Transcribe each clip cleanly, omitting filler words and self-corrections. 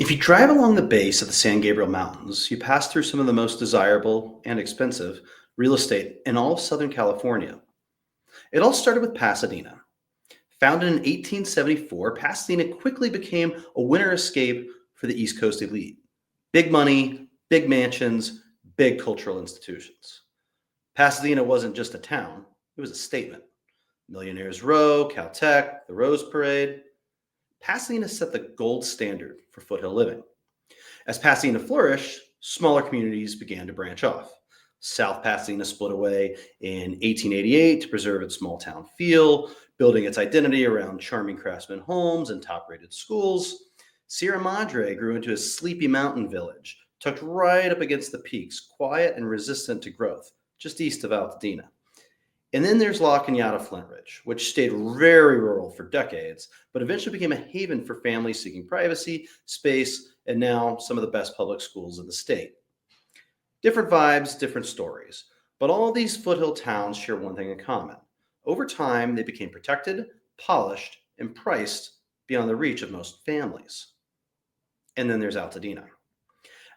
If you drive along the base of the San Gabriel Mountains, you pass through some of the most desirable and expensive real estate in all of Southern California. It all started with Pasadena. Founded in 1874, Pasadena quickly became a winter escape for the East Coast elite. Big money, big mansions, big cultural institutions. Pasadena wasn't just a town, it was a statement. Millionaires Row, Caltech, the Rose Parade. Pasadena set the gold standard for foothill living. As Pasadena flourished, smaller communities began to branch off. South Pasadena split away in 1888 to preserve its small town feel, building its identity around charming craftsman homes and top rated schools. Sierra Madre grew into a sleepy mountain village, tucked right up against the peaks, quiet and resistant to growth, just east of Altadena. And then there's La Cañada Flint Ridge, which stayed very rural for decades, but eventually became a haven for families seeking privacy, space, and now some of the best public schools in the state. Different vibes, different stories, but all these foothill towns share one thing in common. Over time, they became protected, polished, and priced beyond the reach of most families. And then there's Altadena.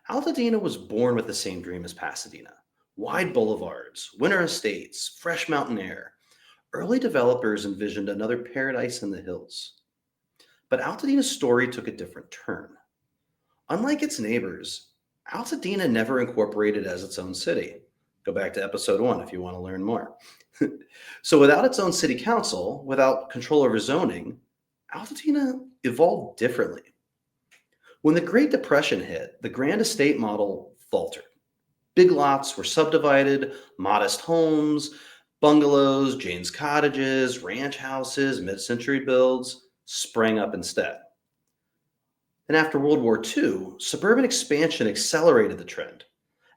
Altadena was born with the same dream as Pasadena. Wide boulevards, winter estates, fresh mountain air. Early developers envisioned another paradise in the hills. But Altadena's story took a different turn. Unlike its neighbors, Altadena never incorporated as its own city. Go back to episode 1 if you want to learn more. So without its own city council, without control over zoning, Altadena evolved differently. When the Great Depression hit, the grand estate model faltered. Big lots were subdivided, modest homes, bungalows, Jane's cottages, ranch houses, mid-century builds sprang up instead. And after World War II, suburban expansion accelerated the trend.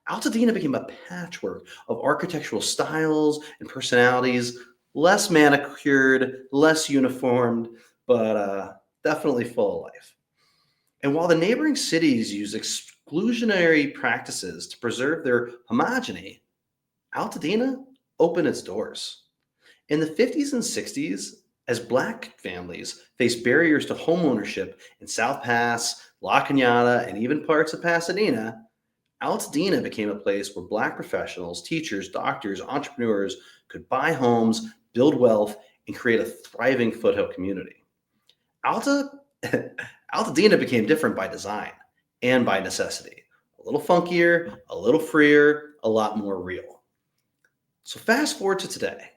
Altadena became a patchwork of architectural styles and personalities, less manicured, less uniformed, but definitely full of life. And while the neighboring cities use exclusionary practices to preserve their homogeny, Altadena opened its doors. In the 50s and 60s, as Black families faced barriers to homeownership in South Pass, La Cañada, and even parts of Pasadena, Altadena became a place where Black professionals, teachers, doctors, entrepreneurs could buy homes, build wealth, and create a thriving foothill community. Altadena became different by design and by necessity. A little funkier, a little freer, a lot more real. So fast forward to today.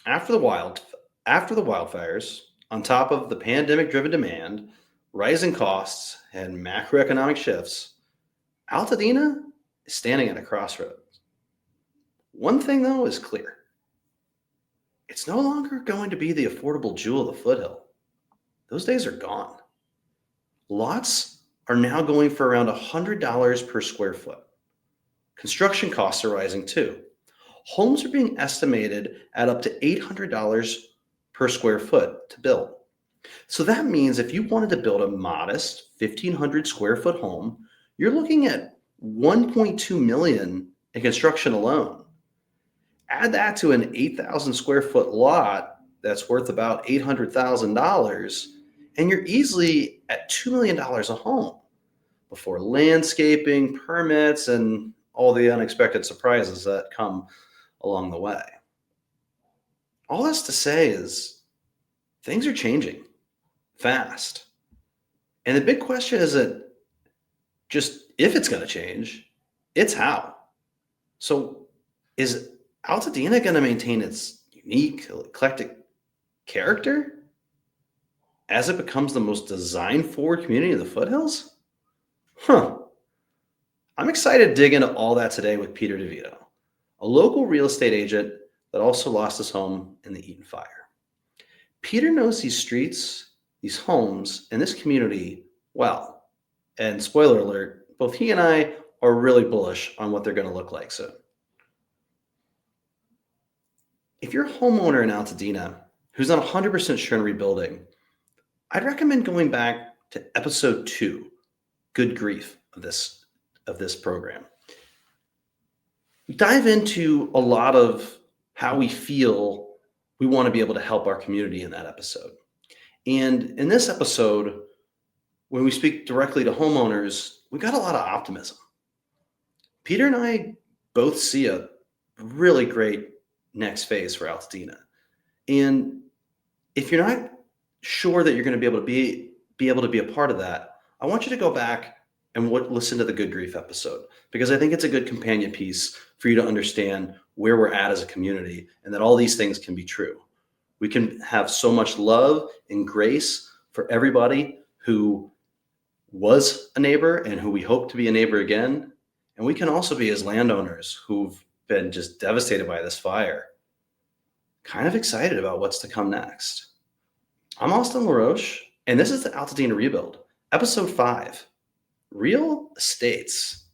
After the wildfires, on top of the pandemic-driven demand, rising costs, and macroeconomic shifts, Altadena is standing at a crossroads. One thing, though, is clear. It's no longer going to be the affordable jewel of the foothill. Those days are gone. Lots are now going for around $100 per square foot. Construction costs are rising too. Homes are being estimated at up to $800 per square foot to build. So that means if you wanted to build a modest 1,500 square foot home, you're looking at $1.2 million in construction alone. Add that to an 8,000 square foot lot that's worth about $800,000, and you're easily at $2 million a home before landscaping, permits, and all the unexpected surprises that come along the way. All that's to say is things are changing fast. And the big question isn't just if it's going to change, it's how. So is Altadena going to maintain its unique, eclectic character as it becomes the most design-forward community in the foothills? I'm excited to dig into all that today with Peter DiVito, a local real estate agent that also lost his home in the Eaton Fire. Peter knows these streets, these homes, and this community well. And spoiler alert, both he and I are really bullish on what they're going to look like soon. If you're a homeowner in Altadena who's not 100% sure in rebuilding, I'd recommend going back to episode 2, Good Grief, of this program. We dive into a lot of how we feel we want to be able to help our community in that episode. And in this episode, when we speak directly to homeowners, we got a lot of optimism. Peter and I both see a really great next phase for Altadena. And if you're not sure that you're going to be able to be a part of that, I want you to go back and listen to the Good Grief episode, because I think it's a good companion piece for you to understand where we're at as a community and that all these things can be true. We can have so much love and grace for everybody who was a neighbor and who we hope to be a neighbor again. And we can also be, as landowners who've been just devastated by this fire, kind of excited about what's to come next. I'm Austin LaRoche, and this is the Altadena Rebuild, Episode 5, Real Estates.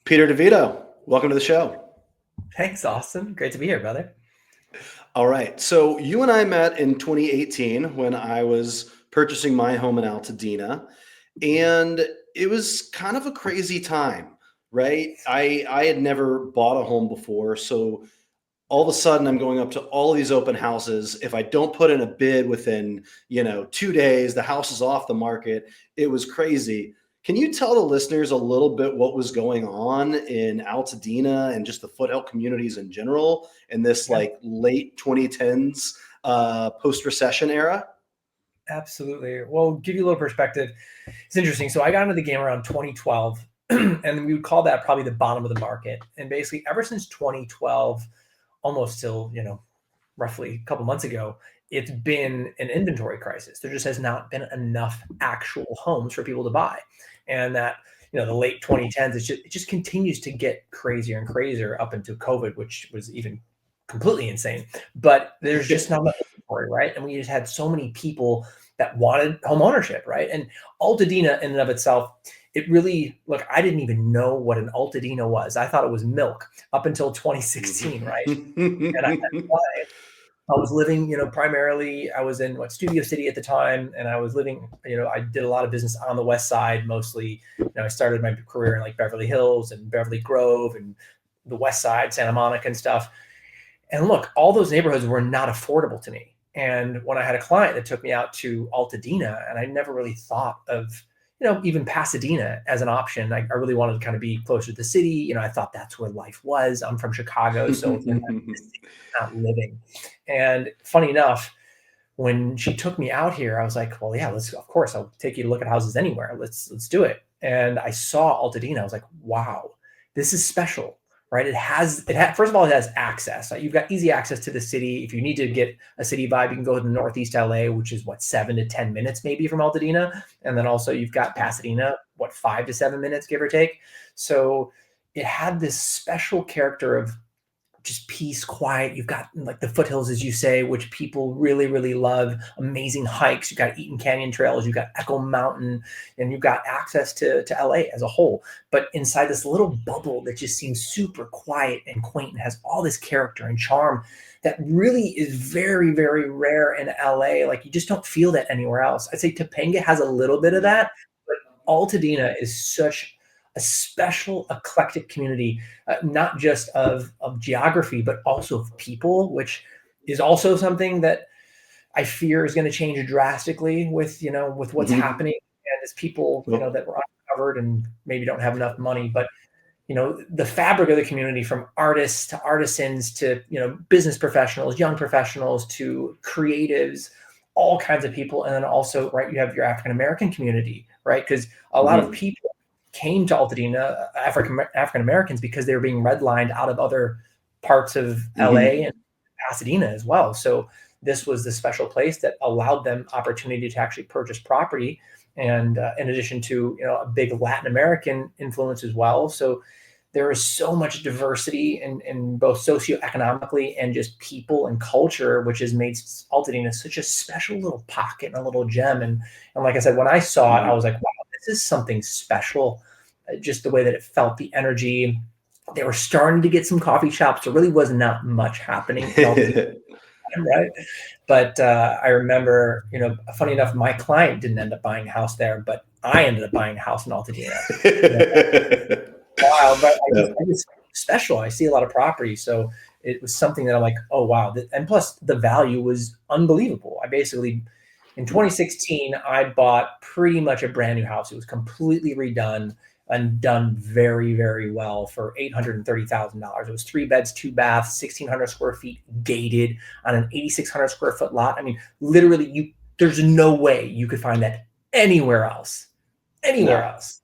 Peter DiVito, welcome to the show. Thanks, Austin. Great to be here, brother. All right. So you and I met in 2018 when I was purchasing my home in Altadena, and it was kind of a crazy time, right? I had never bought a home before, so all of a sudden I'm going up to all these open houses. If I don't put in a bid within, 2 days, the house is off the market. It was crazy. Can you tell the listeners a little bit what was going on in Altadena and just the foothill communities in general in this like late 2010s post-recession era? Absolutely. Well, give you a little perspective. It's interesting. So I got into the game around 2012, and we would call that probably the bottom of the market. And basically ever since 2012, almost till, roughly a couple months ago, it's been an inventory crisis. There just has not been enough actual homes for people to buy. And that, the late 2010s, it just continues to get crazier and crazier up into COVID, which was even completely insane. But there's just not enough inventory, right? And we just had so many people that wanted home ownership, right? And Altadena in and of itself, it really, look, I didn't even know what an Altadena was. I thought it was milk up until 2016, right? And I was living, primarily, I was in Studio City at the time, and I was living, I did a lot of business on the West Side, mostly. I started my career in like Beverly Hills and Beverly Grove and the West Side, Santa Monica and stuff. And look, all those neighborhoods were not affordable to me. And when I had a client that took me out to Altadena, and I never really thought of, even Pasadena as an option. I really wanted to kind of be closer to the city. I thought that's where life was. I'm from Chicago, so not living. And funny enough, when she took me out here, I was like, well, yeah, of course, I'll take you to look at houses anywhere. Let's do it. And I saw Altadena. I was like, wow, this is special. Right. First of all, it has access. You've got easy access to the city. If you need to get a city vibe, you can go to Northeast LA, which is 7 to 10 minutes maybe from Altadena. And then also you've got Pasadena, 5 to 7 minutes, give or take. So it had this special character of just peace, quiet. You've got like the foothills, as you say, which people really, really love. Amazing hikes. You've got Eaton Canyon trails. You've got Echo Mountain, and you've got access to LA as a whole. But inside this little bubble that just seems super quiet and quaint and has all this character and charm that really is very, very rare in LA. Like you just don't feel that anywhere else. I'd say Topanga has a little bit of that, but Altadena is such a special eclectic community, not just of geography, but also of people, which is also something that I fear is going to change drastically with what's happening, and as people, that were uncovered and maybe don't have enough money, but the fabric of the community, from artists to artisans to, business professionals, young professionals to creatives, all kinds of people. And then also, right, you have your African-American community, right? Because a lot of people came to Altadena, African Americans, because they were being redlined out of other parts of LA and Pasadena as well. So this was the special place that allowed them opportunity to actually purchase property. And in addition to, a big Latin American influence as well. So there is so much diversity in both socioeconomically and just people and culture, which has made Altadena such a special little pocket and a little gem. And like I said, when I saw it, I was like, wow, this is something special. Just the way that it felt, the energy. They were starting to get some coffee shops. There really was not much happening. Right. But I remember, funny enough, my client didn't end up buying a house there, but I ended up buying a house in Altadena. Wow. But special. I see a lot of property. So it was something that I'm like, oh, wow. And plus the value was unbelievable. I basically, in 2016, I bought pretty much a brand new house. It was completely redone and done very, very well for $830,000. It was 3 beds, 2 baths, 1,600 square feet, gated on an 8,600 square foot lot. I mean, literally, there's no way you could find that anywhere else. Anywhere No. else.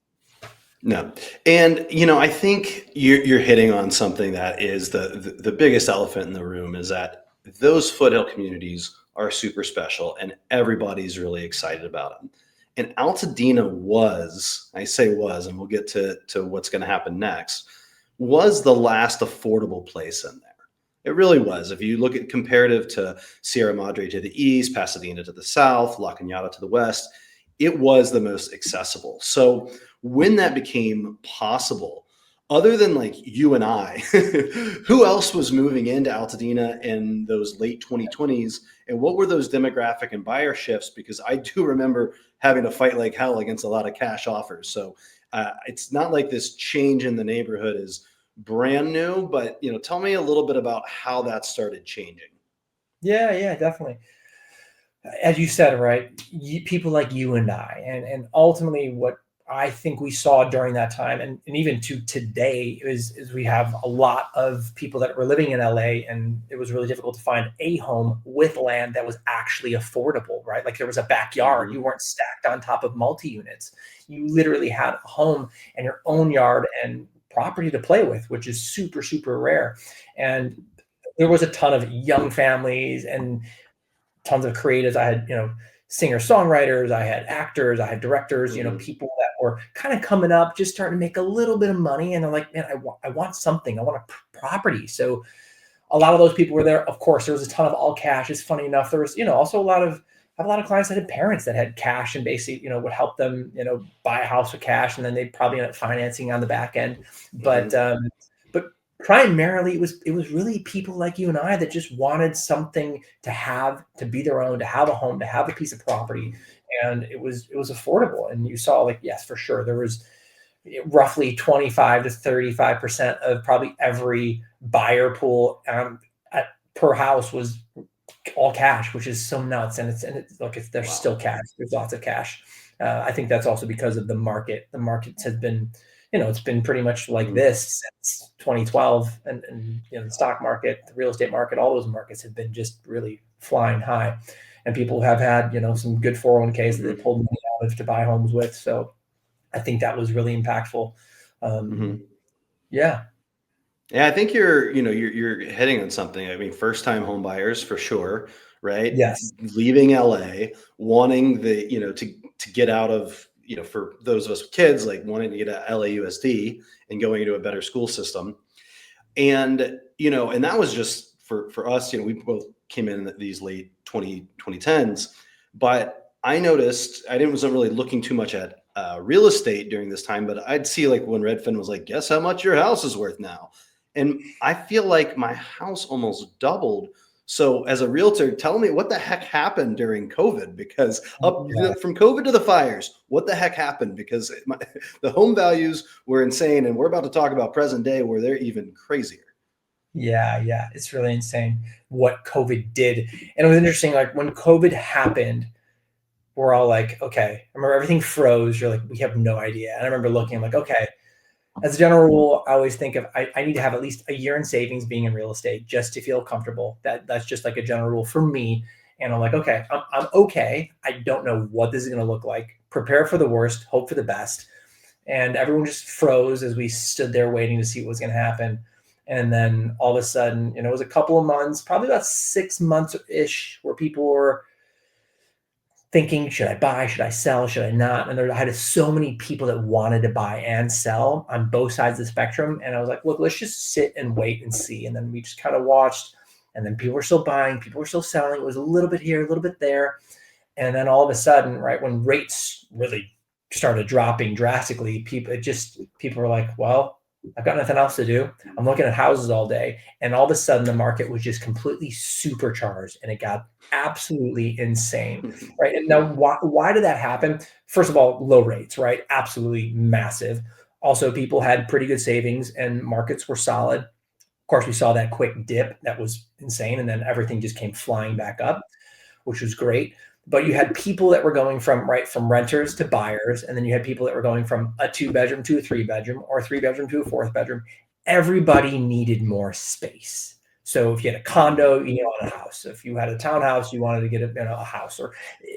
No. And, I think you're hitting on something that is the biggest elephant in the room, is that those foothill communities are super special and everybody's really excited about them. And Altadena I say was, and we'll get to what's going to happen next, was the last affordable place in there. It really was. If you look at comparative to Sierra Madre to the east, Pasadena to the south, La Cañada to the west, it was the most accessible. So when that became possible, other than like you and I, who else was moving into Altadena in those late 2020s? And what were those demographic and buyer shifts? Because I do remember having to fight like hell against a lot of cash offers. So it's not like this change in the neighborhood is brand new, but tell me a little bit about how that started changing. Yeah, definitely. As you said, right, people like you and I, and ultimately what I think we saw during that time, and even to today, is we have a lot of people that were living in LA, and it was really difficult to find a home with land that was actually affordable, right? Like there was a backyard, you weren't stacked on top of multi-units. You literally had a home and your own yard and property to play with, which is super, super rare. And there was a ton of young families and tons of creatives. I had, singer songwriters, I had actors, I had directors, people that were kind of coming up, just starting to make a little bit of money. And they're like, man, I want something. I want a property. So a lot of those people were there. Of course, there was a ton of all cash. It's funny enough. There was, also I have a lot of clients that had parents that had cash and basically, would help them, buy a house with cash, and then they'd probably end up financing on the back end. But primarily it was really people like you and I that just wanted something to have, to be their own, to have a home, to have a piece of property. And it was affordable. And you saw, like, yes, for sure, there was roughly 25 to 35% of probably every buyer pool per house was all cash, which is so nuts. And there's still cash. There's lots of cash. I think that's also because of the market. The market has been, it's been pretty much like this since 2012, and the stock market, the real estate market, all those markets have been just really flying high, and people have had, some good 401ks that they pulled money out of to buy homes with. So I think that was really impactful. Yeah. Yeah, I think you're hitting on something. I mean, first time home buyers for sure, right? Yes. Leaving LA, wanting to get out of, for those of us with kids, like wanting to get out of LAUSD and going into a better school system. And, and that was just for us, we both came in these late 2010s, but I noticed wasn't really looking too much at real estate during this time, but I'd see like when Redfin was like, guess how much your house is worth now? And I feel like my house almost doubled. So as a realtor, tell me what the heck happened during COVID, because from COVID to the fires, what the heck happened? Because the home values were insane. And we're about to talk about present day where they're even crazier. Yeah. It's really insane what COVID did. And it was interesting. Like when COVID happened, we're all like, okay, I remember everything froze. You're like, we have no idea. And I remember looking, I'm like, okay, as a general rule, I always think of, I need to have at least a year in savings being in real estate just to feel comfortable. That's just like a general rule for me. And I'm like, okay, I'm okay. I don't know what this is going to look like. Prepare for the worst, hope for the best. And everyone just froze as we stood there waiting to see what was going to happen. And then all of a sudden, it was a couple of months, probably about 6 months ish, where people were thinking, should I buy? Should I sell? Should I not? And I had so many people that wanted to buy and sell on both sides of the spectrum. And I was like, look, let's just sit and wait and see. And then we just kind of watched, and then people were still buying, people were still selling. It was a little bit here, a little bit there. And then all of a sudden, right, when rates really started dropping drastically, people were like, well, I've got nothing else to do. I'm looking at houses all day. And all of a sudden the market was just completely supercharged, and it got absolutely insane. Right. And now why did that happen? First of all, low rates, right? Absolutely massive. Also, people had pretty good savings and markets were solid. Of course, we saw that quick dip that was insane, and then everything just came flying back up, which was great. But you had people that were going from renters to buyers, and then you had people that were going from a 2-bedroom to a 3-bedroom, or a 3-bedroom to a 4th bedroom. Everybody needed more space. So if you had a condo, you wanted a house. If you had a townhouse, you wanted to get a house. Or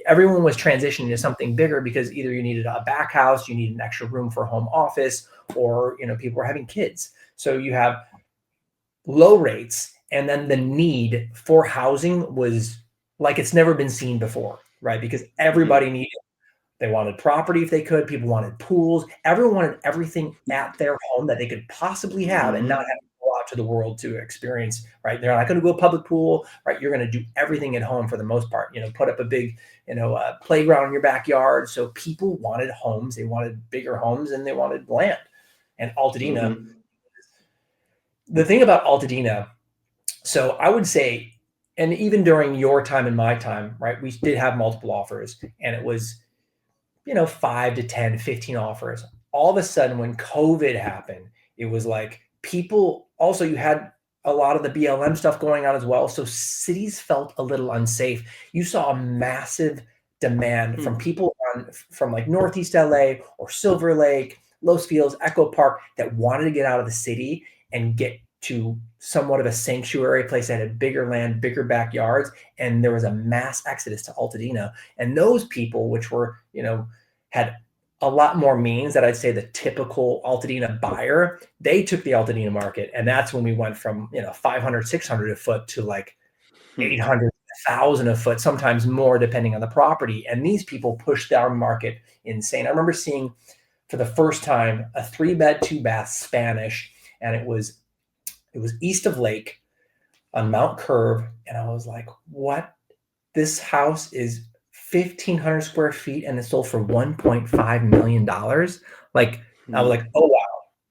everyone was transitioning to something bigger because either you needed a back house, you needed an extra room for home office, or people were having kids. So you have low rates, and then the need for housing was like it's never been seen before, right? Because everybody needed, they wanted property if they could, people wanted pools, everyone wanted everything at their home that they could possibly have and not have to go out to the world to experience, right? They're not going to go to a public pool, right? You're going to do everything at home for the most part, put up a big, playground in your backyard. So people wanted homes, they wanted bigger homes, and they wanted land. And Altadena, the thing about Altadena, so I would say, and even during your time and my time, right, we did have multiple offers, and it was, 5 to 10, 15 offers. All of a sudden, when COVID happened, it was like people, also you had a lot of the BLM stuff going on as well. So cities felt a little unsafe. You saw a massive demand from people from like Northeast LA or Silver Lake, Los Feliz, Echo Park, that wanted to get out of the city and get to somewhat of a sanctuary place that had bigger land, bigger backyards. And there was a mass exodus to Altadena. And those people, which were, had a lot more means that I'd say the typical Altadena buyer, they took the Altadena market. And that's when we went from, 500, 600 a foot to like 800, 1,000 a foot, sometimes more depending on the property. And these people pushed our market insane. I remember seeing for the first time a 3-bed, 2-bath Spanish, and it was east of Lake on Mount Curve. And I was like, what? This house is 1,500 square feet and it sold for $1.5 million. Like, I was like, oh, wow.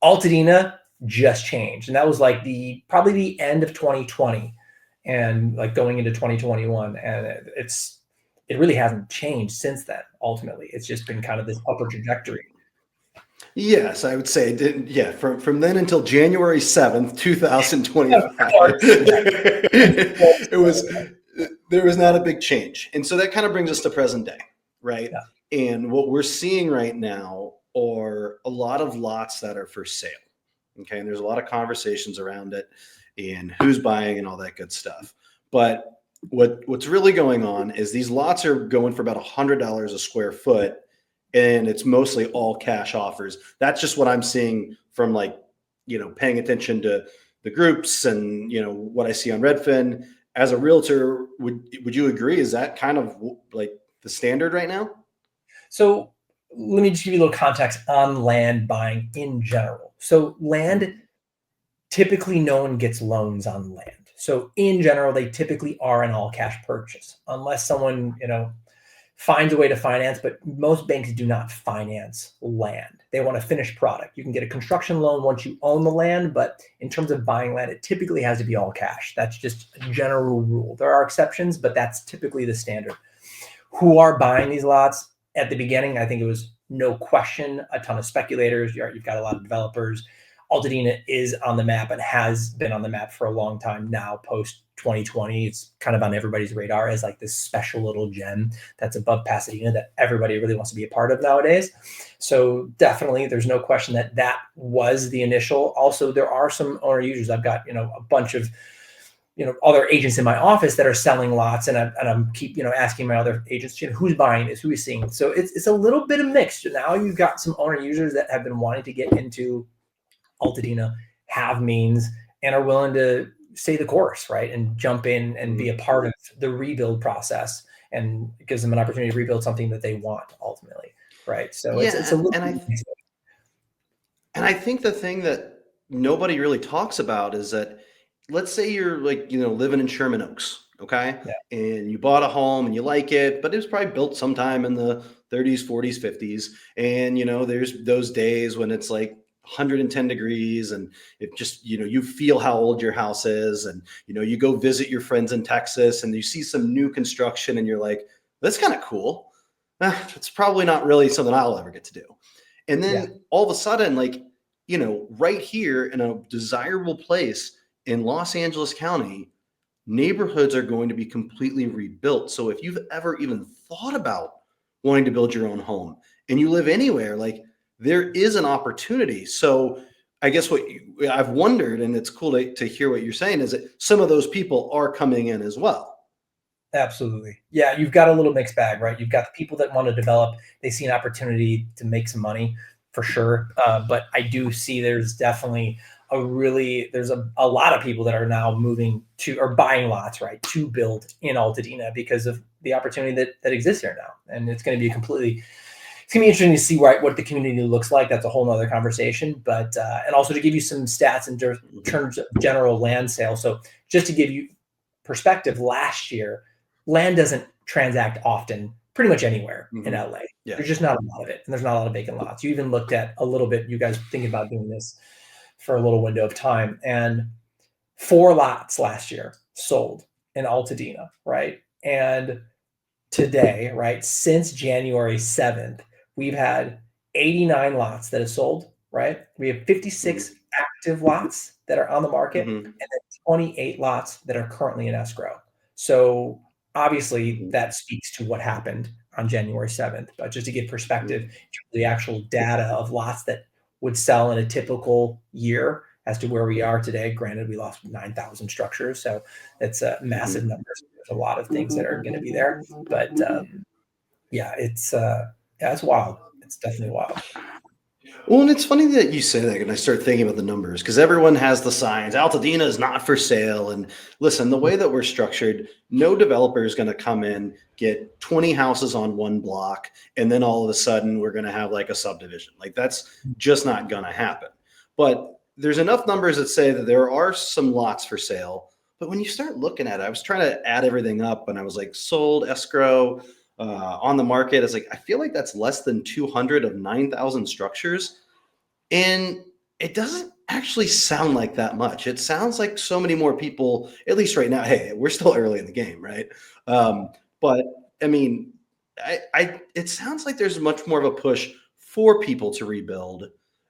Altadena just changed. And that was like probably the end of 2020 and like going into 2021. And it really hasn't changed since then. Ultimately, it's just been kind of this upward trajectory. Yes, I would say, from then until January 7th, 2025, there was not a big change. And so that kind of brings us to present day, right? Yeah. And what we're seeing right now are a lot of lots that are for sale. Okay. And there's a lot of conversations around it and who's buying and all that good stuff. But what's really going on is these lots are going for about $100 a square foot. And it's mostly all cash offers. That's just what I'm seeing from paying attention to the groups and, what I see on Redfin. As a realtor, would you agree? Is that kind of like the standard right now? So let me just give you a little context on land buying in general. So land, typically no one gets loans on land. So in general, they typically are an all cash purchase unless someone, finds a way to finance, but most banks do not finance land. They want a finished product. You can get a construction loan once you own the land, but in terms of buying land, it typically has to be all cash. That's just a general rule. There are exceptions, but that's typically the standard. Who are buying these lots? At the beginning, I think it was no question a ton of speculators. You've got a lot of developers. Altadena is on the map and has been on the map for a long time now, post 2020. It's kind of on everybody's radar as like this special little gem that's above Pasadena that everybody really wants to be a part of nowadays. So definitely there's no question that was the initial. Also, there are some owner users. I've got, a bunch of, other agents in my office that are selling lots, and I'm keep, asking my other agents, who's buying this, who is seeing it. So it's a little bit of mixed. Now you've got some owner users that have been wanting to get into Altadena, have means, and are willing to stay the course, right? And jump in and be a part of the rebuild process, and it gives them an opportunity to rebuild something that they want ultimately, right? So it's a little. And I think the thing that nobody really talks about is that, let's say you're living in Sherman Oaks, okay? Yeah. And you bought a home and you like it, but it was probably built sometime in the 30s, 40s, 50s. And, there's those days when it's like 110 degrees and it just, you feel how old your house is, and, you go visit your friends in Texas and you see some new construction and you're like, that's kind of cool. It's probably not really something I'll ever get to do. And Yeah, then all of a sudden, like, right here in a desirable place in Los Angeles County, neighborhoods are going to be completely rebuilt. So if you've ever even thought about wanting to build your own home and you live anywhere, like, there is an opportunity. So I guess I've wondered, and it's cool to hear what you're saying, is that some of those people are coming in as well. absolutely. Yeah, you've got a little mixed bag, right? You've got the people that want to develop, they see an opportunity to make some money for sure. But I do see there's definitely there's a lot of people that are now moving to or buying lots, right, to build in Altadena because of the opportunity that exists here now. And it's going to be it's gonna be interesting to see what the community looks like. That's a whole nother conversation. But and also to give you some stats in Mhm. terms of general land sales. So just to give you perspective, last year, land doesn't transact often, pretty much anywhere in Mhm. LA. Yeah. There's just not a lot of it, and there's not a lot of vacant lots. You even looked at a little bit. You guys thinking about doing this for a little window of time, and 4 lots last year sold in Altadena, right? And today, right, since January 7th, we've had 89 lots that have sold, right? We have 56 Mhm. active lots that are on the market Mhm. and then 28 lots that are currently in escrow. So obviously Mhm. that speaks to what happened on January 7th. But just to give perspective, Mhm. the actual data of lots that would sell in a typical year as to where we are today, granted, we lost 9,000 structures. So that's a massive Mhm. number. There's a lot of things that are going to be there. But yeah, yeah, it's wild. It's definitely wild. Well, and it's funny that you say that, and I start thinking about the numbers because everyone has the signs. Altadena is not for sale. And listen, the way that we're structured, no developer is going to come in, get 20 houses on one block, and then all of a sudden we're going to have like a subdivision. Like, that's just not going to happen. But there's enough numbers that say that there are some lots for sale. But when you start looking at it, I was trying to add everything up, and I was like, sold, escrow, on the market. It's like, I feel like that's less than 200 of 9,000 structures. And it doesn't actually sound like that much. It sounds like so many more people, at least right now. Hey, we're still early in the game, right? Um, but I mean, it sounds like there's much more of a push for people to rebuild.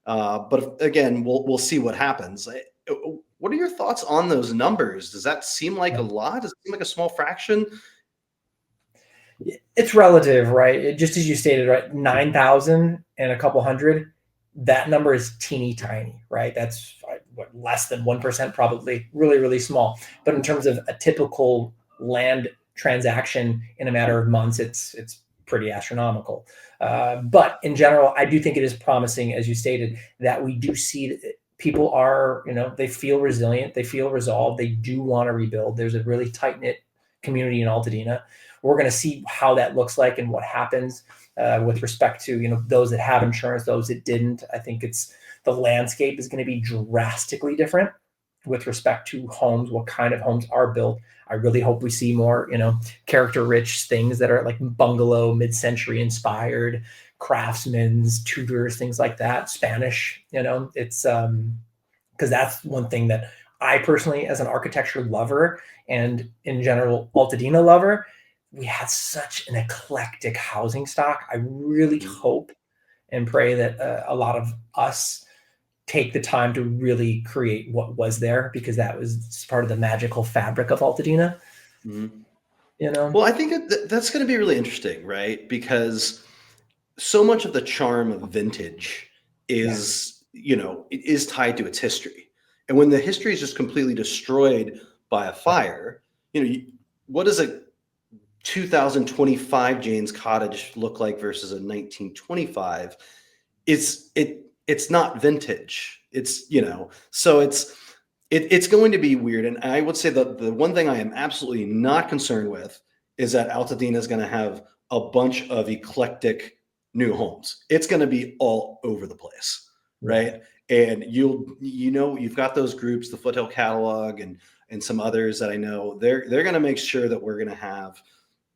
But again, we'll see what happens. What are your thoughts on those numbers? Does that seem like a lot? Does it seem like a small fraction? It's relative, right? Just as you stated, right? 9,000 and a couple hundred, that number is teeny tiny, right? That's less than 1%, probably really, really small. But in terms of a typical land transaction in a matter of months, it's pretty astronomical. But in general, I do think it is promising, as you stated, that we do see that people are, they feel resilient, they feel resolved, they do want to rebuild. There's a really tight knit community in Altadena. We're going to see how that looks like and what happens with respect to those that have insurance, those that didn't. I think the landscape is going to be drastically different with respect to homes, what kind of homes are built. I really hope we see more character rich things that are like bungalow, mid-century inspired, craftsmen's, Tudors, things like that. Spanish, it's because that's one thing that I personally, as an architecture lover and in general Altadena lover, we had such an eclectic housing stock. I really Mhm. hope and pray that a lot of us take the time to really create what was there because that was part of the magical fabric of Altadena. Mhm. You know, Well, I think that's going to be really interesting, right? Because so much of the charm of vintage yeah, it is tied to its history. And when the history is just completely destroyed by a right, fire, what does a 2025 Jane's Cottage look like versus a 1925? It's not vintage. So it's going to be weird. And I would say that the one thing I am absolutely not concerned with is that Altadena is going to have a bunch of eclectic new homes. It's going to be all over the place, yeah, right? And you've got those groups, the Foothill Catalog and some others that I know. They're going to make sure that we're going to have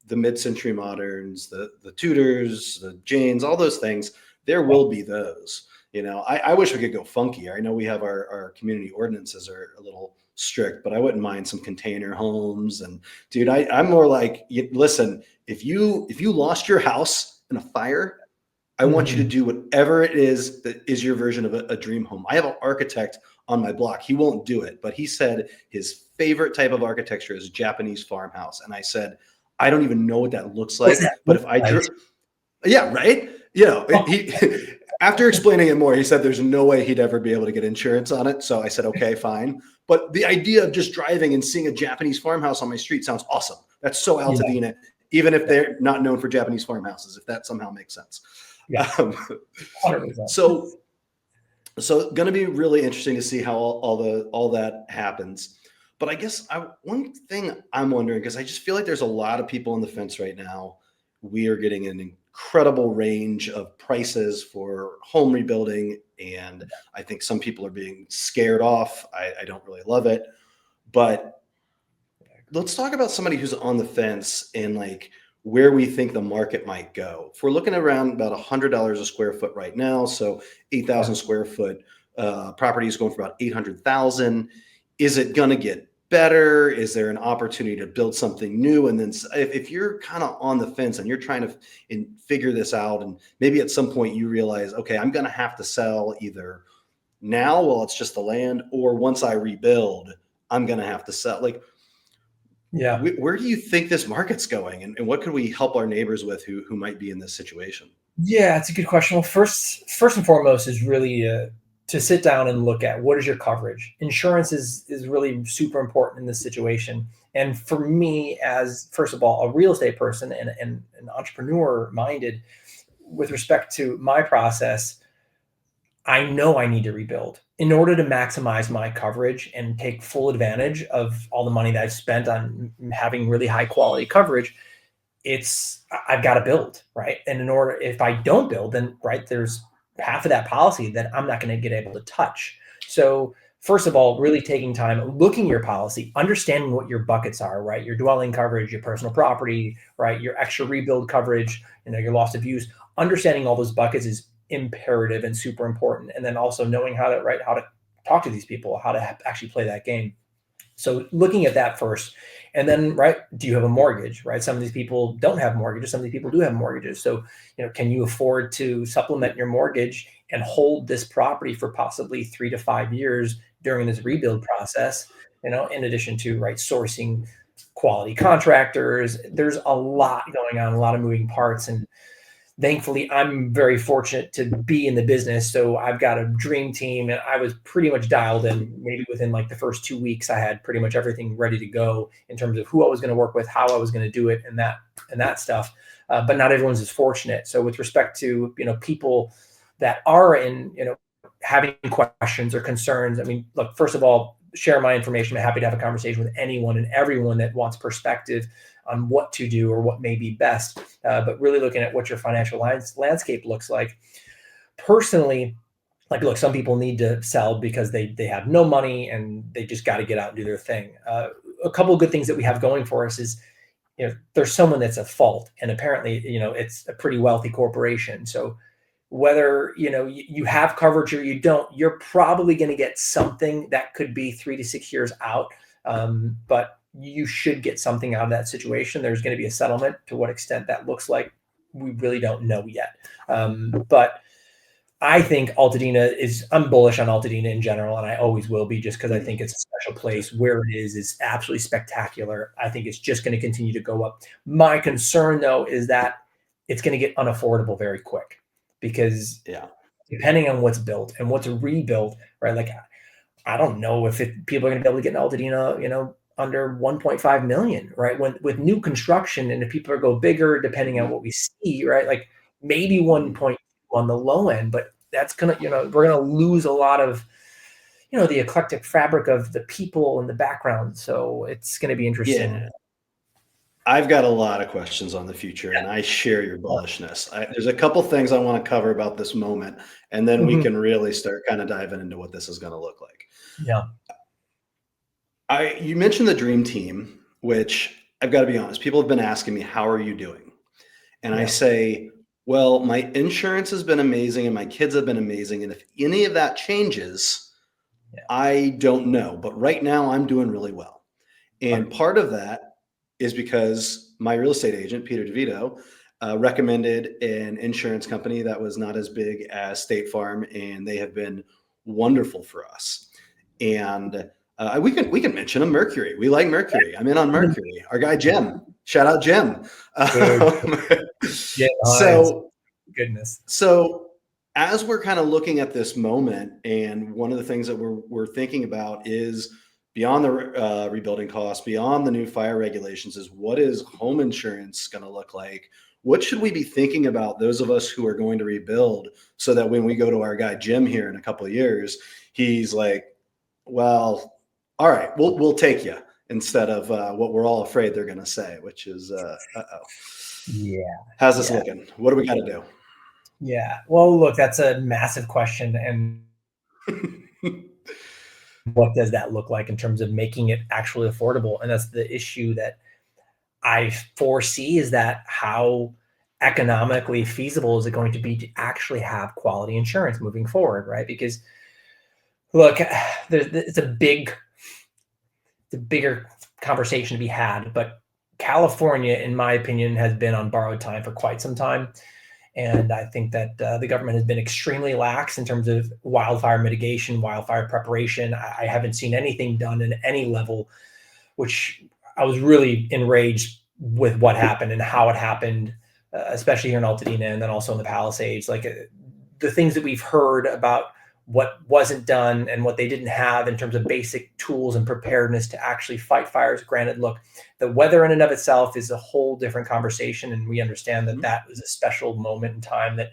the mid-century moderns, the Tudors, the Janes, all those things. There right. will be those. I wish we could go funkier. I know we have our community ordinances are a little strict, but I wouldn't mind some container homes. And dude, I'm more like, listen, if you lost your house in a fire, I want you to Mhm. do whatever it is that is your version of a dream home. I have an architect on my block. He won't do it, but he said his favorite type of architecture is Japanese farmhouse. And I said, I don't even know what that looks What's like, that but look if I like? drew, yeah, right. He after explaining it more, he said there's no way he'd ever be able to get insurance on it. So I said, okay, fine. But the idea of just driving and seeing a Japanese farmhouse on my street sounds awesome. That's so Yeah, Altadena, even if yeah, they're not known for Japanese farmhouses, if that somehow makes sense. yeah, Um, 100%. so so going to be really interesting to see how all that happens. But I guess one thing I'm wondering, because I just feel like there's a lot of people on the fence right now. We are getting an incredible range of prices for home rebuilding, and I think some people are being scared off. I don't really love it, but let's talk about somebody who's on the fence and like where we think the market might go. If we're looking around about $100 a square foot right now, so Yeah. 8,000 square foot property is going for about 800,000. Is it going to get better? Is there an opportunity to build something new? And then if you're kind of on the fence and you're trying to figure this out, and maybe at some point you realize, okay, I'm going to have to sell either now while it's just the land, or once I rebuild, I'm going to have to sell. Like, Yeah. where do you think this market's going, and what could we help our neighbors with who might be in this situation? Yeah, it's a good question. Well, first and foremost is really to sit down and look at what is your coverage. Insurance is really super important in this situation. And for me, as first of all, a real estate person and an entrepreneur minded, with respect to my process, I know I need to rebuild in order to maximize my coverage and take full advantage of all the money that I've spent on having really high quality coverage. I've got to build, right? And in order, if I don't build, then right, there's half of that policy that I'm not going to get able to touch. So first of all, really taking time, looking at your policy, understanding what your buckets are, right? Your dwelling coverage, your personal property, right? Your extra rebuild coverage, your loss of use, understanding all those buckets is imperative and super important. And then also knowing how to talk to these people, how to actually play that game. So looking at that first, and then, right, do you have a mortgage, right? Some of these people don't have mortgages. Some of these people do have mortgages. So, can you afford to supplement your mortgage and hold this property for possibly 3 to 5 years during this rebuild process? In addition to, right, sourcing quality contractors, there's a lot going on, a lot of moving parts. And thankfully, I'm very fortunate to be in the business. So I've got a dream team, and I was pretty much dialed in. Maybe within like the first 2 weeks, I had pretty much everything ready to go in terms of who I was going to work with, how I was going to do it, and that stuff. But not everyone's as fortunate. So with respect to people that are in having questions or concerns, I mean, look, first of all, share my information. I'm happy to have a conversation with anyone and everyone that wants perspective on what to do or what may be best. But really looking at what your financial landscape looks like. Personally, like, look, some people need to sell because they have no money and they just got to get out and do their thing. A couple of good things that we have going for us is, there's someone that's at fault, and apparently, it's a pretty wealthy corporation. So whether you have coverage or you don't, you're probably going to get something that could be 3 to 6 years out. But you should get something out of that situation. There's going to be a settlement. To what extent that looks like, we really don't know yet. But I think I'm bullish on Altadena in general, and I always will be, just because I think it's a special place. Where it is absolutely spectacular. I think it's just going to continue to go up. My concern, though, is that it's going to get unaffordable very quick, because Yeah. depending on what's built and what's rebuilt, right? Like, I don't know if people are going to be able to get an Altadena, under 1.5 million, right? When with new construction, and if people are go bigger, depending on Mhm. what we see, right? Like maybe Mhm. 1 point on the low end, but that's gonna, we're gonna lose a lot of, the eclectic fabric of the people and the background. So it's gonna be interesting. Yeah. I've got a lot of questions on the future, and I share your bullishness. There's a couple things I want to cover about this moment, and then we Mhm. can really start kind of diving into what this is going to look like. Yeah. You mentioned the dream team, which I've got to be honest, people have been asking me, how are you doing? And I Yeah. say, well, my insurance has been amazing and my kids have been amazing. And if any of that changes, Yeah. I don't know. But right now, I'm doing really well. Right. And part of that is because my real estate agent, Peter DiVito, recommended an insurance company that was not as big as State Farm, and they have been wonderful for us. And we can mention a Mercury. We like Mercury. I'm in on Mercury. Our guy Jim. Shout out Jim. Dude, yeah, So goodness. so as we're kind of looking at this moment, and one of the things that we're thinking about is beyond the rebuilding costs, beyond the new fire regulations, is what is home insurance going to look like? What should we be thinking about, those of us who are going to rebuild, so that when we go to our guy Jim here in a couple of years, he's like, well, all right, we'll take you, instead of what we're all afraid they're going to say, which is, uh-oh. Yeah. How's this Yeah. looking? What do we got to do? Yeah. Well, look, that's a massive question. And what does that look like in terms of making it actually affordable? And that's the issue that I foresee, is that how economically feasible is it going to be to actually have quality insurance moving forward, right? Because look, it's a bigger conversation to be had, but California, in my opinion, has been on borrowed time for quite some time. And I think that the government has been extremely lax in terms of wildfire mitigation, wildfire preparation. I haven't seen anything done at any level, which I was really enraged with what happened and how it happened, especially here in Altadena and then also in the Palisades. Like the things that we've heard about what wasn't done and what they didn't have in terms of basic tools and preparedness to actually fight fires. Granted, look, the weather in and of itself is a whole different conversation, and we understand that that was a special moment in time that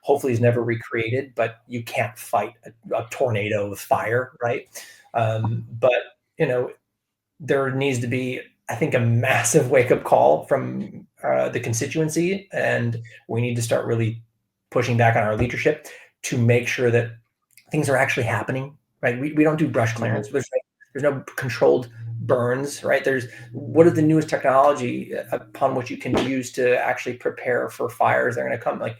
hopefully is never recreated, but you can't fight a tornado with fire, right? But, there needs to be, I think, a massive wake-up call from the constituency, and we need to start really pushing back on our leadership to make sure that things are actually happening, right? We don't do brush clearance. There's no controlled burns, right? What is the newest technology upon which you can use to actually prepare for fires that are going to come? Like,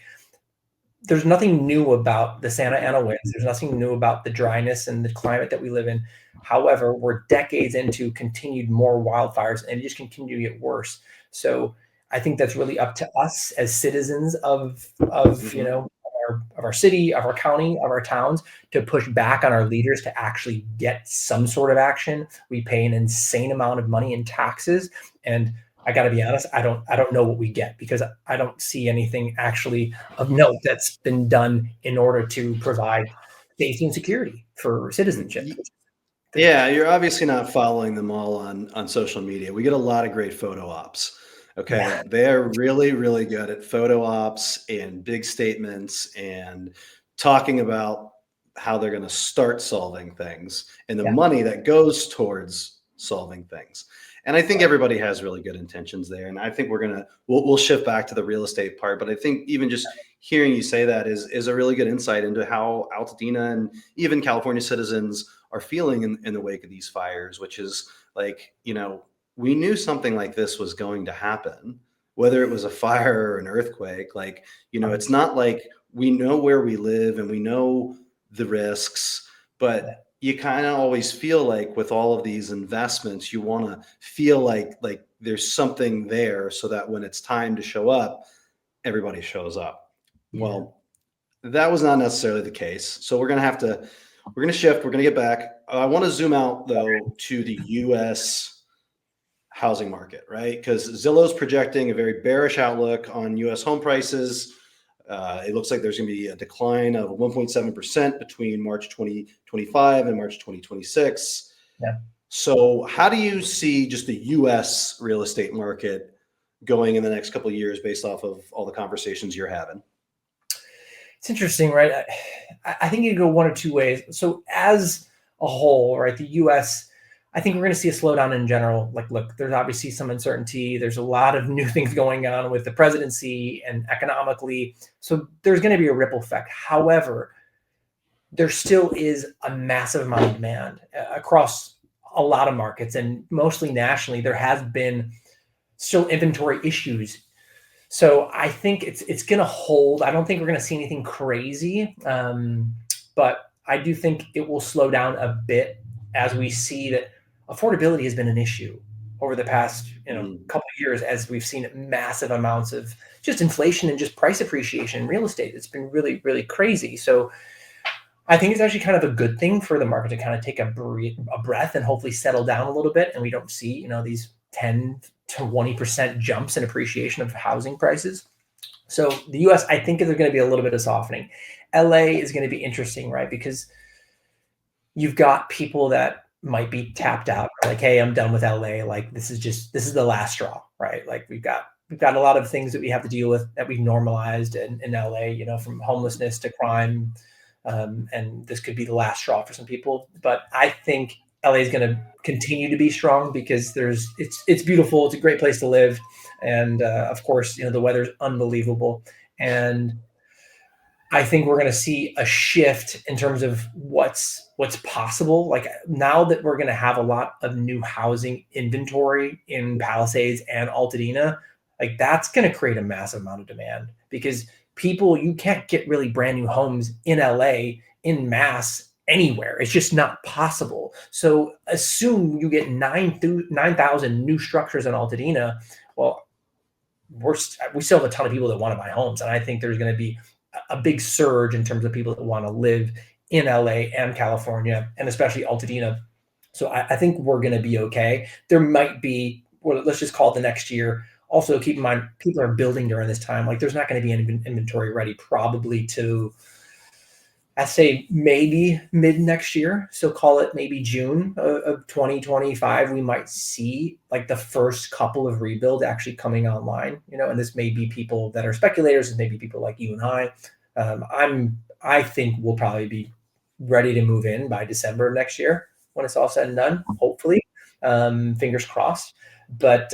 there's nothing new about the Santa Ana winds. There's nothing new about the dryness and the climate that we live in. However, we're decades into continued more wildfires, and it just continue to get worse. So I think that's really up to us as citizens of our city, of our county, of our towns, to push back on our leaders to actually get some sort of action. We pay an insane amount of money in taxes, and I got to be honest, I don't know what we get, because I don't see anything actually of note that's been done in order to provide safety and security for citizenship. Yeah, you're obviously not following them all on social media. We get a lot of great photo ops. Okay. Yeah. They are really, really good at photo ops and big statements and talking about how they're going to start solving things and the Yeah. money that goes towards solving things. And I think everybody has really good intentions there. And I think we'll shift back to the real estate part. But I think even just hearing you say that is a really good insight into how Altadena and even California citizens are feeling in the wake of these fires, which is like, we knew something like this was going to happen, whether it was a fire or an earthquake. Like, it's not like we know where we live and we know the risks, but you kind of always feel like with all of these investments, you want to feel like there's something there, so that when it's time to show up, everybody shows up. Yeah. Well, that was not necessarily the case. So we're going to shift. We're going to get back. I want to zoom out though to the U.S. housing market, right? Because Zillow's projecting a very bearish outlook on U.S. home prices. It looks like there's going to be a decline of 1.7% between March 2025 and March 2026. Yeah. So how do you see just the U.S. real estate market going in the next couple of years based off of all the conversations you're having? It's interesting, right? I think you can go one or two ways. So as a whole, right, the U.S., I think we're going to see a slowdown in general. Like, look, there's obviously some uncertainty. There's a lot of new things going on with the presidency and economically. So there's going to be a ripple effect. However, there still is a massive amount of demand across a lot of markets, and mostly nationally. There has been still inventory issues. So I think it's going to hold. I don't think we're going to see anything crazy, but I do think it will slow down a bit as we see that affordability has been an issue. over the past Mhm. couple of years, as we've seen massive amounts of just inflation and just price appreciation in real estate. It's been really, really crazy. So I think it's actually kind of a good thing for the market to kind of take a breath and hopefully settle down a little bit, and we don't see these 10 to 20% jumps in appreciation of housing prices. So the U.S., I think, there's going to be a little bit of softening. LA is going to be interesting, right? Because you've got people that might be tapped out, like, hey, I'm done with LA. Like, this is the last straw, right? Like, we've got a lot of things that we have to deal with that we've normalized in LA, from homelessness to crime. And this could be the last straw for some people. But I think LA is going to continue to be strong because it's beautiful. It's a great place to live. And of course, the weather's unbelievable. And I think we're going to see a shift in terms of what's possible. Like, now that we're going to have a lot of new housing inventory in Palisades and Altadena, like, that's going to create a massive amount of demand because you can't get really brand new homes in LA in mass anywhere. It's just not possible. So assume you get 9,000 new structures in Altadena. Well, we still have a ton of people that want to buy homes, and I think there's going to be a big surge in terms of people that want to live in LA and California, and especially Altadena. So I think we're going to be okay. There might be, well, let's just call it the next year. Also, keep in mind, people are building during this time. Like, there's not going to be any inventory ready probably to, I say, maybe mid next year. So call it maybe June of 2025. We might see like the first couple of rebuild actually coming online, and this may be people that are speculators, and maybe people like you and I. I think we'll probably be ready to move in by December of next year when it's all said and done, hopefully. Fingers crossed. But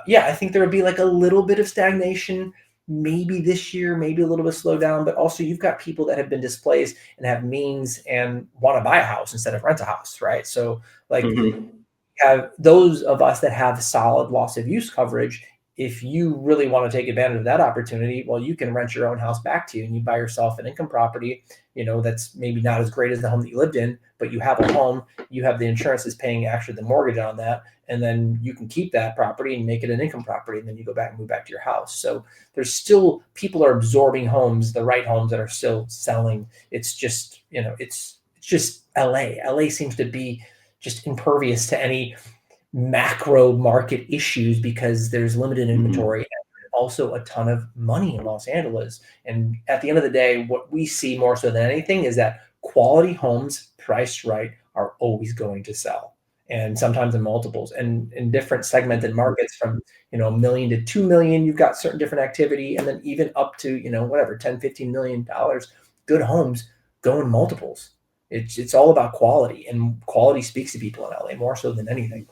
yeah, I think there would be like a little bit of stagnation maybe this year, maybe a little bit slow down, but also you've got people that have been displaced and have means and want to buy a house instead of rent a house, right? So like, Mhm. have those of us that have solid loss of use coverage, if you really want to take advantage of that opportunity, well, you can rent your own house back to you and you buy yourself an income property, that's maybe not as great as the home that you lived in, but you have a home, you have the insurance is paying actually the mortgage on that. And then you can keep that property and make it an income property. And then you go back and move back to your house. So there's still people are absorbing homes, the right homes that are still selling. It's just, it's just LA. LA seems to be just impervious to any macro market issues because there's limited Mhm. inventory and also a ton of money in Los Angeles. And at the end of the day, what we see more so than anything is that quality homes priced right are always going to sell. And sometimes in multiples and in different segmented markets from, a million to 2 million, you've got certain different activity. And then even up to, whatever, 10, $15 million, good homes go in multiples. It's all about quality, and quality speaks to people in LA more so than anything.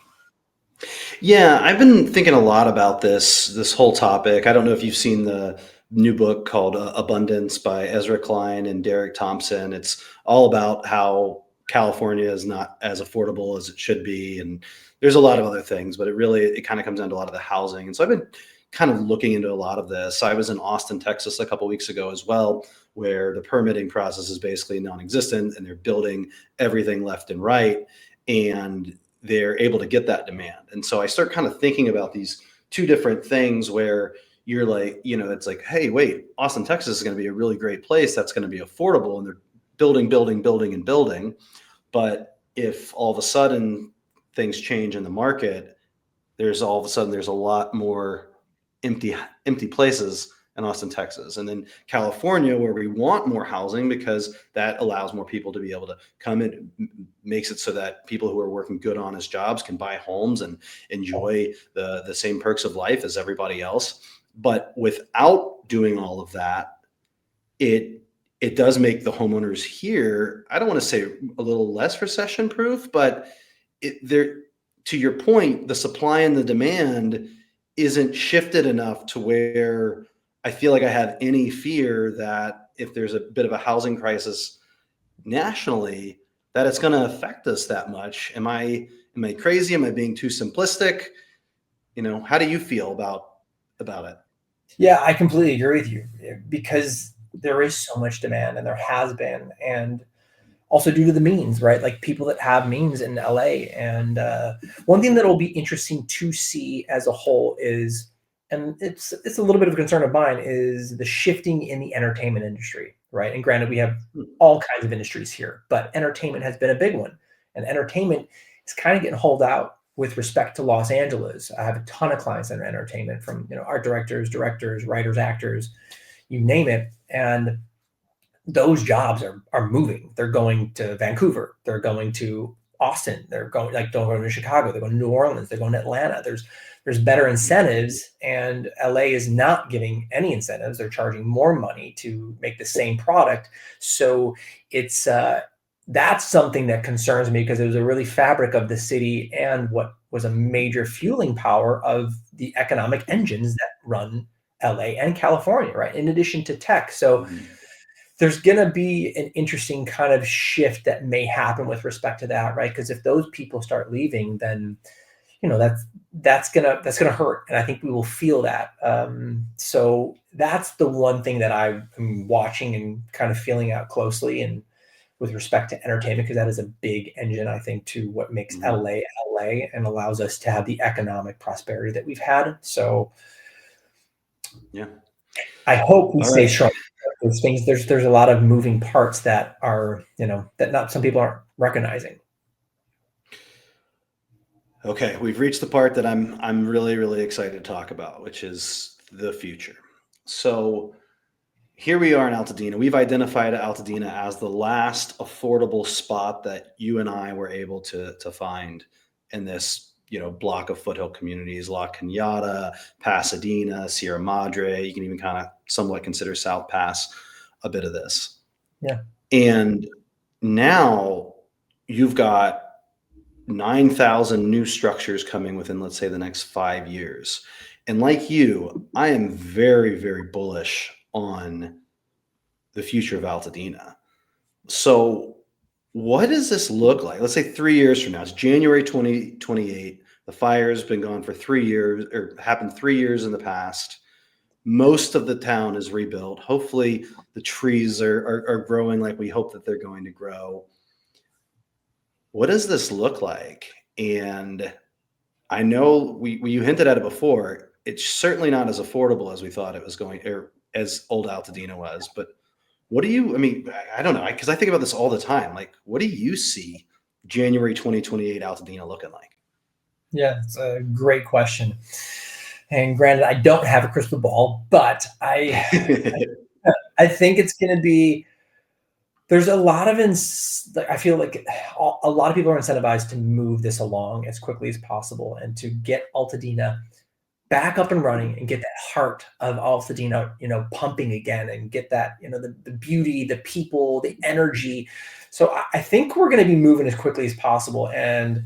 Yeah, I've been thinking a lot about this whole topic. I don't know if you've seen the new book called Abundance by Ezra Klein and Derek Thompson. It's all about how California is not as affordable as it should be, and there's a lot of other things, but it kind of comes down to a lot of the housing. And so I've been kind of looking into a lot of this. I was in Austin, Texas a couple weeks ago as well, where the permitting process is basically non-existent, and they're building everything left and right. And they're able to get that demand. And so I start kind of thinking about these two different things where you're like, it's like, hey, wait, Austin, Texas is going to be a really great place that's going to be affordable. And they're building, building, building, and building. But if all of a sudden things change in the market, there's a lot more empty empty places in Austin, Texas, and then California, where we want more housing because that allows more people to be able to come in, makes it so that people who are working good, honest jobs can buy homes and enjoy the same perks of life as everybody else. But without doing all of that, it it does make the homeowners here, I don't want to say a little less recession proof, but there, to your point, the supply and the demand isn't shifted enough to where I feel like I have any fear that if there's a bit of a housing crisis nationally, that it's going to affect us that much. Am I crazy? Am I being too simplistic? How do you feel about it? Yeah, I completely agree with you because there is so much demand and there has been. And also due to the means, right? Like people that have means in LA. And one thing that will be interesting to see as a whole is, and it's a little bit of a concern of mine, is the shifting in the entertainment industry, right? And granted, we have all kinds of industries here, but entertainment has been a big one. And entertainment is kind of getting holed out with respect to Los Angeles. I have a ton of clients that are entertainment, from art directors, writers, actors, you name it. And those jobs are moving. They're going to Vancouver. They're going to Austin. They're going, like, don't go to Chicago. They're going to New Orleans. They're going to Atlanta. There's better incentives, and LA is not giving any incentives. They're charging more money to make the same product. So it's that's something that concerns me, because it was a really fabric of the city and what was a major fueling power of the economic engines that run LA and California, right? In addition to tech. So there's going to be an interesting kind of shift that may happen with respect to that, right? Because if those people start leaving, then that's gonna hurt, and I think we will feel that. So that's the one thing that I'm watching and kind of feeling out closely, and with respect to entertainment, because that is a big engine, I think, to what makes LA LA and allows us to have the economic prosperity that we've had. So yeah, I hope we all stay right. strong. Those things, there's a lot of moving parts that are, that not some people aren't recognizing. Okay, we've reached the part that I'm really, really excited to talk about, which is the future. So here we are in Altadena. We've identified Altadena as the last affordable spot that you and I were able to find in this, block of foothill communities: La Cañada, Pasadena, Sierra Madre. You can even kind of somewhat consider South Pass a bit of this. Yeah. And now you've got 9,000 new structures coming within, let's say, the next 5 years. And like you, I am very, very bullish on the future of Altadena. So what does this look like? Let's say 3 years from now. It's January 2028. The fire has been gone for 3 years, or happened 3 years in the past. Most of the town is rebuilt. Hopefully the trees are growing like we hope that they're going to grow. What does this look like? And I know you hinted at it before. It's certainly not as affordable as we thought it was going, or as old Altadena was. But I don't know, because I think about this all the time. Like, what do you see January 2028 Altadena looking like? Yeah, it's a great question. And granted, I don't have a crystal ball, but I think it's going to be, there's a lot of, I feel like a lot of people are incentivized to move this along as quickly as possible and to get Altadena back up and running and get that heart of Altadena, pumping again, and get that, the beauty, the people, the energy. So I think we're going to be moving as quickly as possible. And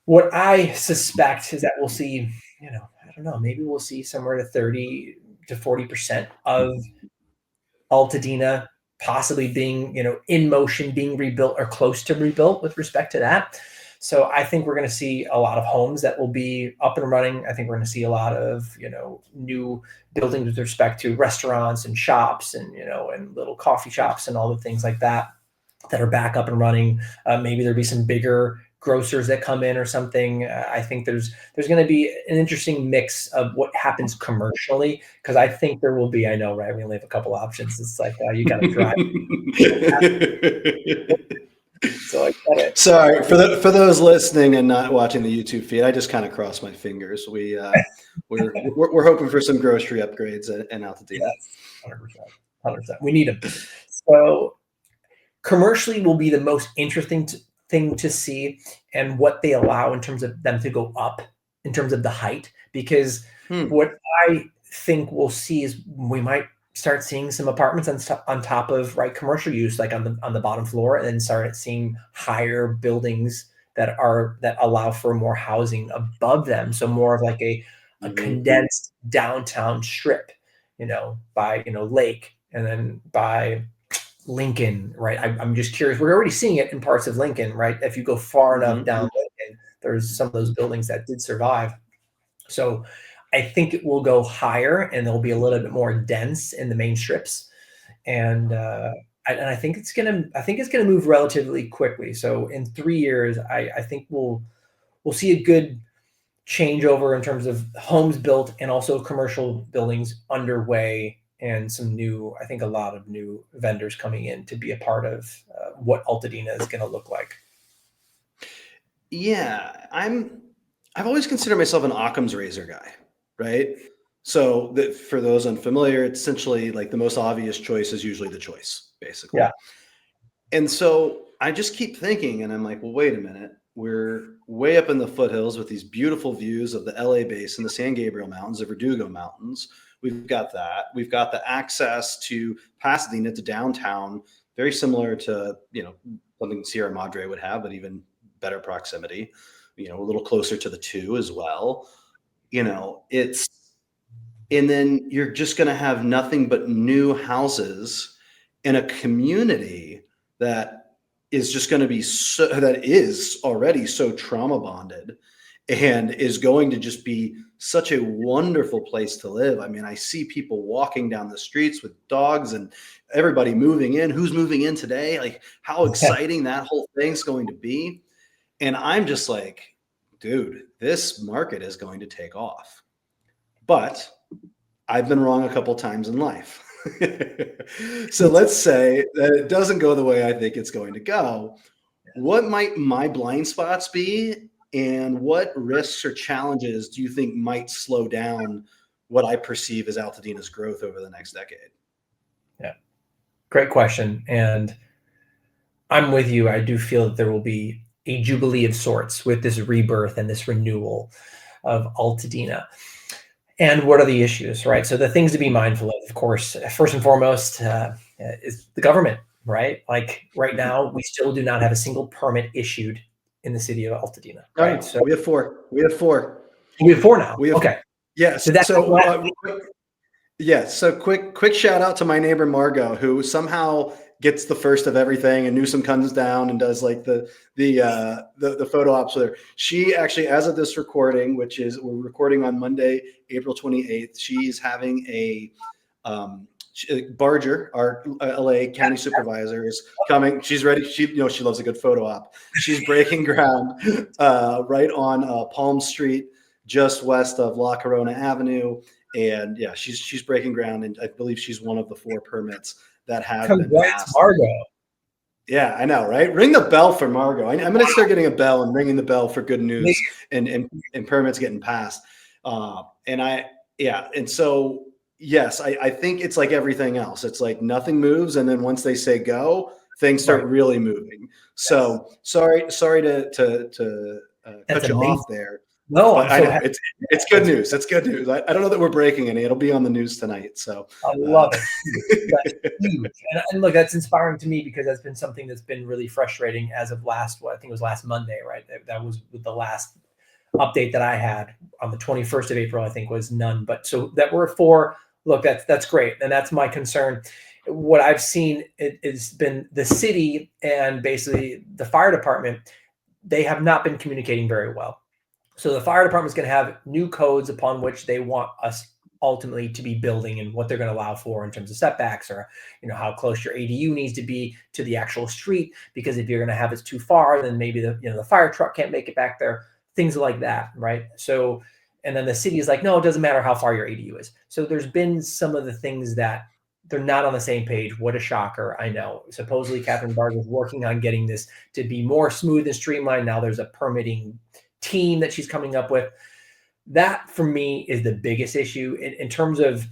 what I suspect is that we'll see, I don't know, maybe we'll see somewhere to 30 to 40% of Altadena possibly being, in motion, being rebuilt or close to rebuilt with respect to that. So I think we're going to see a lot of homes that will be up and running. I think we're going to see a lot of, new buildings with respect to restaurants and shops and, and little coffee shops and all the things like that are back up and running. Maybe there'll be some bigger grocers that come in or something. I think there's going to be an interesting mix of what happens commercially, because I think there will be, I know, right? We only have a couple options. It's like, you got to drive. So I get it. Sorry for those listening and not watching the YouTube feed. I just kind of crossed my fingers. We're hoping for some grocery upgrades in Altadena. Yes, 100%. We need them. So commercially will be the most interesting thing to see, and what they allow in terms of them to go up in terms of the height, because what I think we'll see is we might start seeing some apartments on top of, right, commercial use, like on the bottom floor, and then start seeing higher buildings that allow for more housing above them. So more of like a condensed downtown strip, by, lake, and then by Lincoln, right? I'm just curious. We're already seeing it in parts of Lincoln, right? If you go far enough down Lincoln, there's some of those buildings that did survive. So I think it will go higher, and they'll be a little bit more dense in the main strips. And And I think it's gonna move relatively quickly. So in 3 years, I think we'll see a good changeover in terms of homes built and also commercial buildings underway, and I think a lot of new vendors coming in to be a part of what Altadena is going to look like. Yeah, I've always considered myself an Occam's razor guy, right? So that for those unfamiliar, it's essentially like the most obvious choice is usually the choice, basically. Yeah. And so I just keep thinking, and I'm like, well, wait a minute. We're way up in the foothills with these beautiful views of the LA basin, the San Gabriel Mountains, the Verdugo Mountains. We've got that. We've got the access to Pasadena, to downtown, very similar to, something Sierra Madre would have, but even better proximity, a little closer to the two as well. It's, and then you're just going to have nothing but new houses in a community that is just going to be that is already so trauma bonded and is going to just be such a wonderful place to live. I mean, I see people walking down the streets with dogs and everybody moving in. Who's moving in today? Like, how exciting that whole thing's going to be. And I'm just like, dude, this market is going to take off. But I've been wrong a couple times in life. So let's say that it doesn't go the way I think it's going to go. What might my blind spots be? And what risks or challenges do you think might slow down what I perceive as Altadena's growth over the next decade? Yeah, great question. And I'm with you. I do feel that there will be a jubilee of sorts with this rebirth and this renewal of Altadena. And what are the issues, right? So the things to be mindful of course, first and foremost, is the government, right? Like right now, we still do not have a single permit issued in the city of Altadena, right? Oh, So we have four. We have four. we have four now. We have, okay. yes. Did that So, come yes. So quick shout out to my neighbor Margot, who somehow gets the first of everything, and Newsom comes down and does like the photo ops with her. She actually, as of this recording, which is we're recording on Monday, April 28th, she's having a Barger, our LA county supervisor, is coming. She's ready. She loves a good photo op. She's breaking ground right on Palm Street, just west of La Corona Avenue. And yeah, she's breaking ground, and I believe she's one of the 4 permits that have been passed. Margot. Yeah, I know, right? Ring the bell for Margot. I'm going to start getting a bell and ringing the bell for good news and permits getting passed. And so yes, I think it's like everything else. It's like nothing moves, and then once they say go, things start really moving. So sorry to cut you off there. No, but I know it's good news. It's good news. I don't know that we're breaking any. It'll be on the news tonight. So I love it. That's huge. And look, that's inspiring to me because that's been something that's been really frustrating as of I think it was last Monday, right? That was with the last update that I had on the 21st of April, I think was none. But so that we're 4. Look, that's great. And that's my concern. What I've seen has been the city and basically the fire department, they have not been communicating very well. So the fire department is going to have new codes upon which they want us ultimately to be building and what they're going to allow for in terms of setbacks, or how close your ADU needs to be to the actual street, because if you're going to have it too far, then maybe the fire truck can't make it back there, things like that, right? So, and then the city is like, no, it doesn't matter how far your ADU is. So there's been some of the things that they're not on the same page. What a shocker. I know. Supposedly Catherine Barger is working on getting this to be more smooth and streamlined. Now there's a permitting team that she's coming up with. That for me is the biggest issue in terms of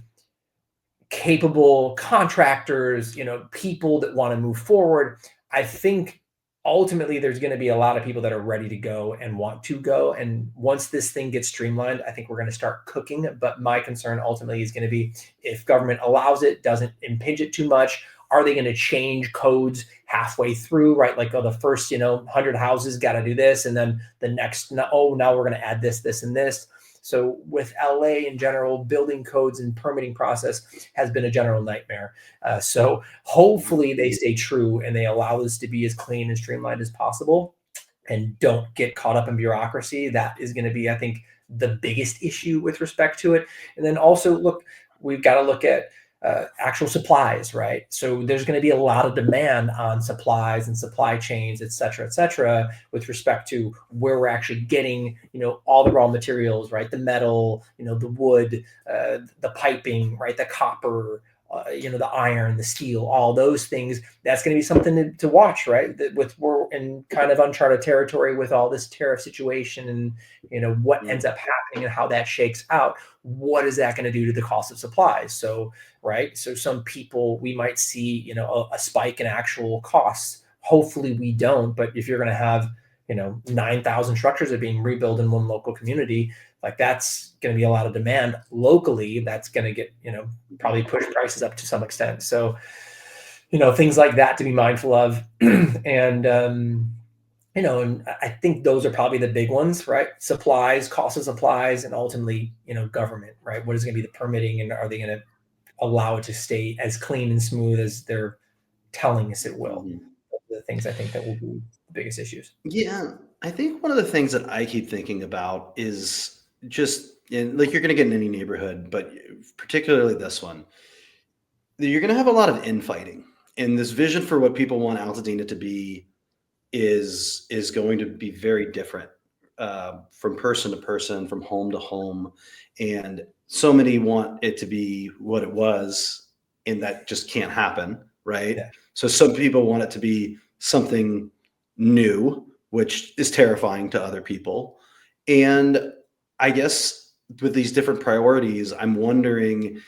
capable contractors, people that want to move forward. I think ultimately there's going to be a lot of people that are ready to go and want to go. And once this thing gets streamlined, I think we're going to start cooking. But my concern ultimately is going to be if government allows it, doesn't impinge it too much. Are they going to change codes halfway through, right? Like, the first, 100 houses got to do this. And then the next, now we're going to add this, this, and this. So with LA in general, building codes and permitting process has been a general nightmare. So hopefully they stay true and they allow this to be as clean and streamlined as possible and don't get caught up in bureaucracy. That is going to be, I think, the biggest issue with respect to it. And then also, look, we've got to look at actual supplies, right? So there's going to be a lot of demand on supplies and supply chains, et cetera, with respect to where we're actually getting, all the raw materials, right? The metal, the wood, the piping, right? The copper, the iron, the steel, all those things. That's going to be something to watch, right? We're in kind of uncharted territory with all this tariff situation, and what ends up happening and how that shakes out. What is that going to do to the cost of supplies? So, right. So some people, we might see, a spike in actual costs. Hopefully we don't. But if you're going to have, 9,000 structures that are being rebuilt in one local community, like that's going to be a lot of demand locally. That's going to get, probably push prices up to some extent. So, things like that to be mindful of. And, and I think those are probably the big ones, right? Supplies, cost of supplies, and ultimately, government, right? What is going to be the permitting, and are they going to allow it to stay as clean and smooth as they're telling us it will? The things I think that will be the biggest issues. Yeah, I think one of the things that I keep thinking about is just like you're going to get in any neighborhood, but particularly this one, you're going to have a lot of infighting, and this vision for what people want Altadena to be is going to be very different from person to person, from home to home, and so many want it to be what it was, and that just can't happen, right? Yeah. So some people want it to be something new, which is terrifying to other people. And I guess with these different priorities, I'm wondering,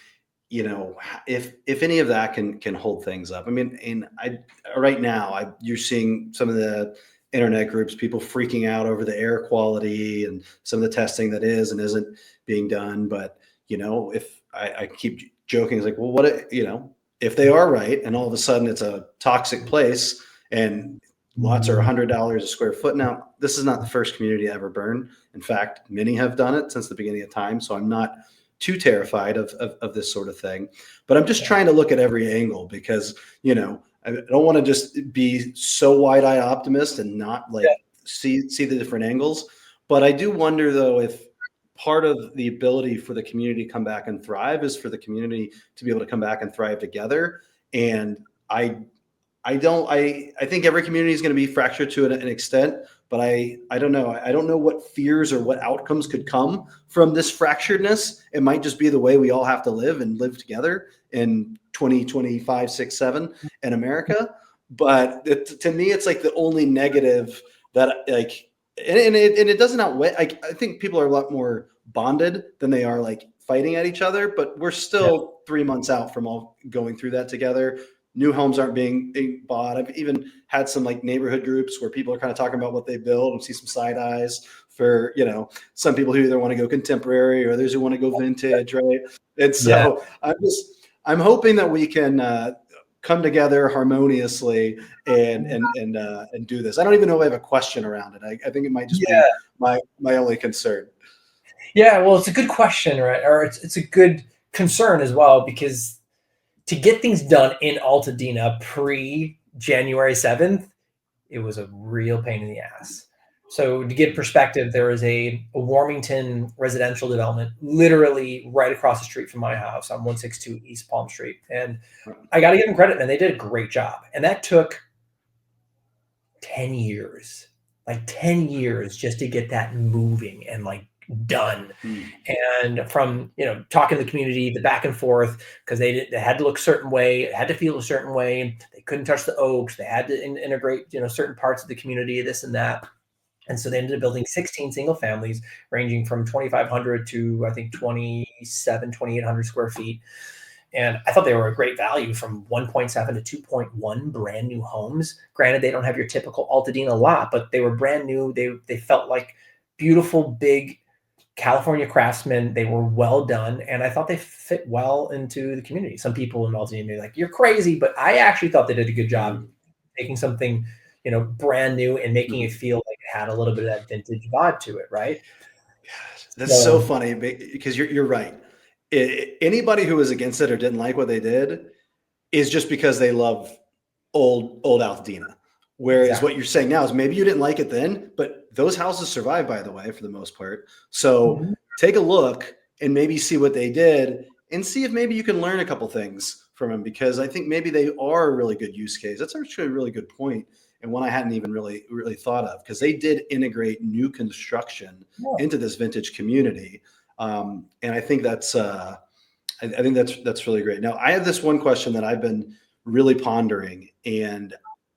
if any of that can hold things up. I mean, and right now you're seeing some of the internet groups, people freaking out over the air quality and some of the testing that is and isn't being done. But if I keep joking, it's like, well, if they are right, and all of a sudden it's a toxic place and lots are $100 a square foot. Now, this is not the first community to ever burn. In fact, many have done it since the beginning of time. So I'm not too terrified of this sort of thing, but I'm just trying to look at every angle because, I don't want to just be so wide-eyed optimist and not see the different angles. But I do wonder though, if part of the ability for the community to come back and thrive is for the community to be able to come back and thrive together. And I think every community is going to be fractured to an extent, but I don't know. I don't know what fears or what outcomes could come from this fracturedness. It might just be the way we all have to live and live together in 2025, 6, 7 in America. But to me, it's like the only negative that and it doesn't outweigh. I think people are a lot more bonded than they are like fighting at each other, but we're still 3 months out from all going through that together. New homes aren't being bought. I've even had some like neighborhood groups where people are kind of talking about what they build and see some side eyes for, some people who either want to go contemporary or others who want to go vintage. Right. And so I'm hoping that we can come together harmoniously and do this. I don't even know if I have a question around it. I think it might just be my only concern. Yeah. Well, it's a good question, right? Or it's a good concern as well, because to get things done in Altadena pre-January 7th, it was a real pain in the ass. So to give perspective, there was a Warmington residential development literally right across the street from my house on 162 East Palm Street. And I got to give them credit, man. They did a great job. And that took 10 years, like 10 years just to get that moving and done. And from talking to the community, the back and forth, because they had to look a certain way, it had to feel a certain way. They couldn't touch the oaks. They had to integrate certain parts of the community, this and that. And so they ended up building 16 single families ranging from 2,500 to I think 2,800 square feet. And I thought they were a great value, from 1.7 to 2.1 brand new homes. Granted, they don't have your typical Altadena lot, but they were brand new. They felt like beautiful, big California craftsmen. They were well done, and I thought they fit well into the community. Some people in Altadena may be like, "You're crazy," but I actually thought they did a good job taking something, brand new and making it feel like it had a little bit of that vintage vibe to it, right? Gosh, that's so funny because you're right. Anybody who was against it or didn't like what they did is just because they love old Altadena. Whereas what you're saying now is maybe you didn't like it then, but those houses survive, by the way, for the most part. So take a look and maybe see what they did and see if maybe you can learn a couple things from them, because I think maybe they are a really good use case. That's actually a really good point, and one I hadn't even really thought of, because they did integrate new construction Yeah. into this vintage community, and I think that's I think that's really great. Now, I have this one question that I've been really pondering, and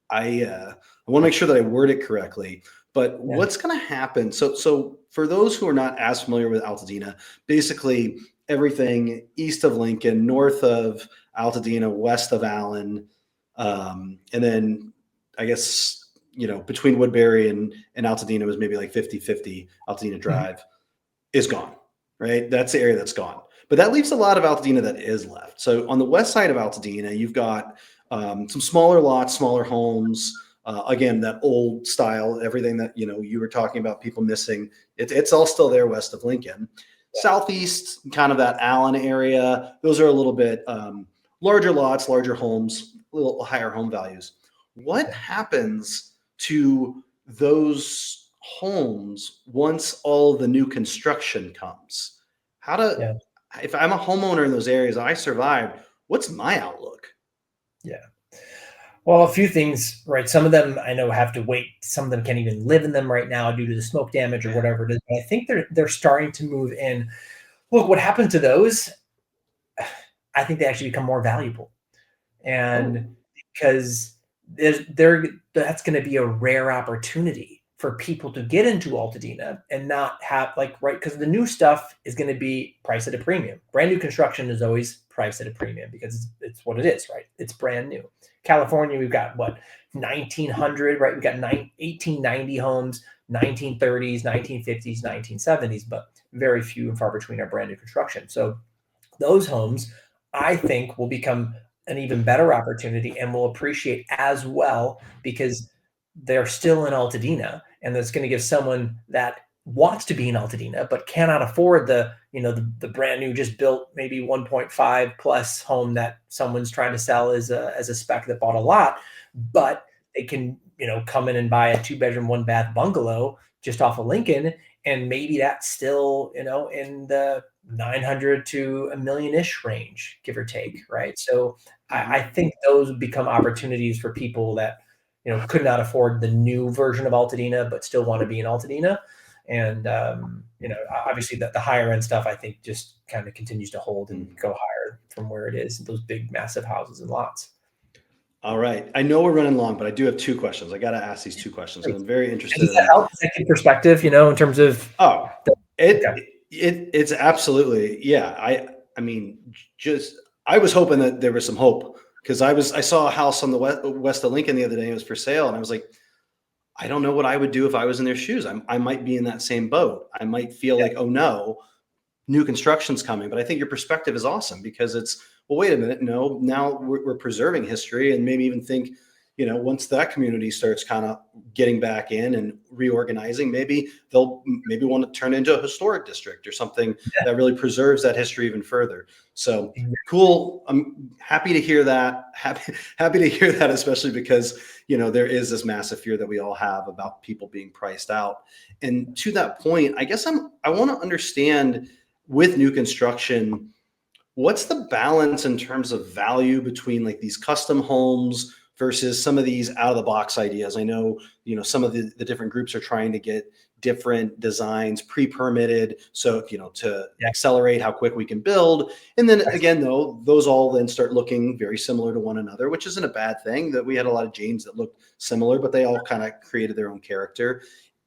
I want to make sure that I word it correctly. But Yeah. what's going to happen? So for those who are not as familiar with Altadena, basically everything east of Lincoln, north of Altadena, west of Allen, and then I guess between Woodbury and Altadena was maybe like 50-50. Altadena Mhm. Drive is gone, right? That's the area that's gone. But that leaves a lot of Altadena that is left. So on the west side of Altadena, you've got some smaller lots, smaller homes. Again, that old style, everything that you were talking about, people missing. It's all still there west of Lincoln. Southeast, kind of that Allen area. Those are a little bit larger lots, larger homes, a little higher home values. What Yeah. happens to those homes once all the new construction comes? How to Yeah. If I'm a homeowner in those areas, I survived, what's my outlook? Yeah. Well, a few things, right? Some of them I know have to wait. Some of them can't even live in them right now due to the smoke damage or Yeah. whatever it is. But I think they're starting to move in. Look, what happened to those? I think they actually become more valuable, Oh. and because they're that's going to be a rare opportunity for people to get into Altadena and not have like right because the new stuff is going to be priced at a premium. Brand new construction is always priced at a premium because it's what it is, right? It's brand new. California, we've got what 1900, right? We've got 1890 homes, 1930s, 1950s, 1970s, but very few and far between are brand new construction. So those homes, I think, will become an even better opportunity and will appreciate as well because they're still in Altadena, and that's going to give someone that wants to be in Altadena but cannot afford the brand new just built maybe 1.5 plus home that someone's trying to sell as a spec that bought a lot, but they can come in and buy a 2 bedroom 1 bath bungalow just off of Lincoln, and maybe that's still in the 900 to a million-ish range, give or take, right? So I Mhm. think those become opportunities for people that could not afford the new version of Altadena, but still want to be in Altadena. And obviously, the higher end stuff, I think, just kind of continues to hold and Mm. go higher from where it is. Those big, massive houses and lots. All right. I know we're running long, but I do have two questions. I got to ask these two questions because Great. I'm very And interested does that in. help? Does that give perspective? In terms of Oh, the, okay, it's absolutely, yeah. I mean, just I was hoping that there was some hope, because I saw a house on the west of Lincoln the other day. It was for sale, and I was like, I don't know what I would do if I was in their shoes. I might be in that same boat. I might feel yeah, like, oh no, new construction's coming. But I think your perspective is awesome, because it's, well, wait a minute, no, now we're preserving history, and maybe even think, once that community starts kind of getting back in and reorganizing, maybe they'll maybe want to turn into a historic district or something that really preserves that history even further. So yeah. cool. I'm happy to hear that. Happy to hear that, especially because there is this massive fear that we all have about people being priced out. And to that point, I guess I want to understand, with new construction, what's the balance in terms of value between like these custom homes versus some of these out of the box ideas? I know, some of the different groups are trying to get different designs pre-permitted, so, to Yeah. accelerate how quick we can build. And then again, though, those all then start looking very similar to one another, which isn't a bad thing. That we had a lot of Janes that looked similar, but they all kind of created their own character.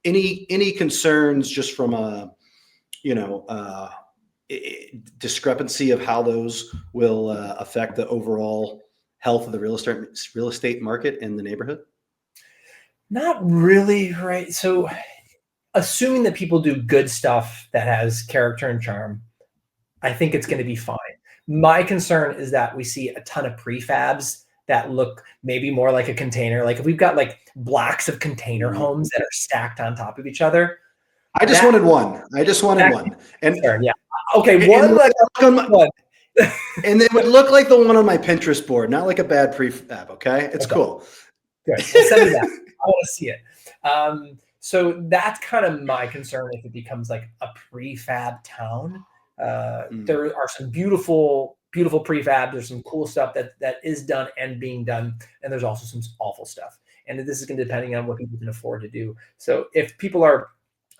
Any concerns just from a, you know, uh, discrepancy of how those will affect the overall health of the real estate market in the neighborhood? Not really, right? So, assuming that people do good stuff that has character and charm, I think it's going to be fine. My concern is that we see a ton of prefabs that look maybe more like a container. Like if we've got like blocks of container Mhm. homes that are stacked on top of each other, I just that wanted one. I just wanted that one, and concern, yeah. Okay, and one like on my, one. and it would look like the one on my Pinterest board, not like a bad prefab. Okay, it's Okay, cool. good. Well, send me that. I want to see it. So that's kind of my concern if it becomes like a prefab town. There are some beautiful prefab. There's some cool stuff that is done and being done, and there's also some awful stuff. And this is going to depending on what people can afford to do. So if people are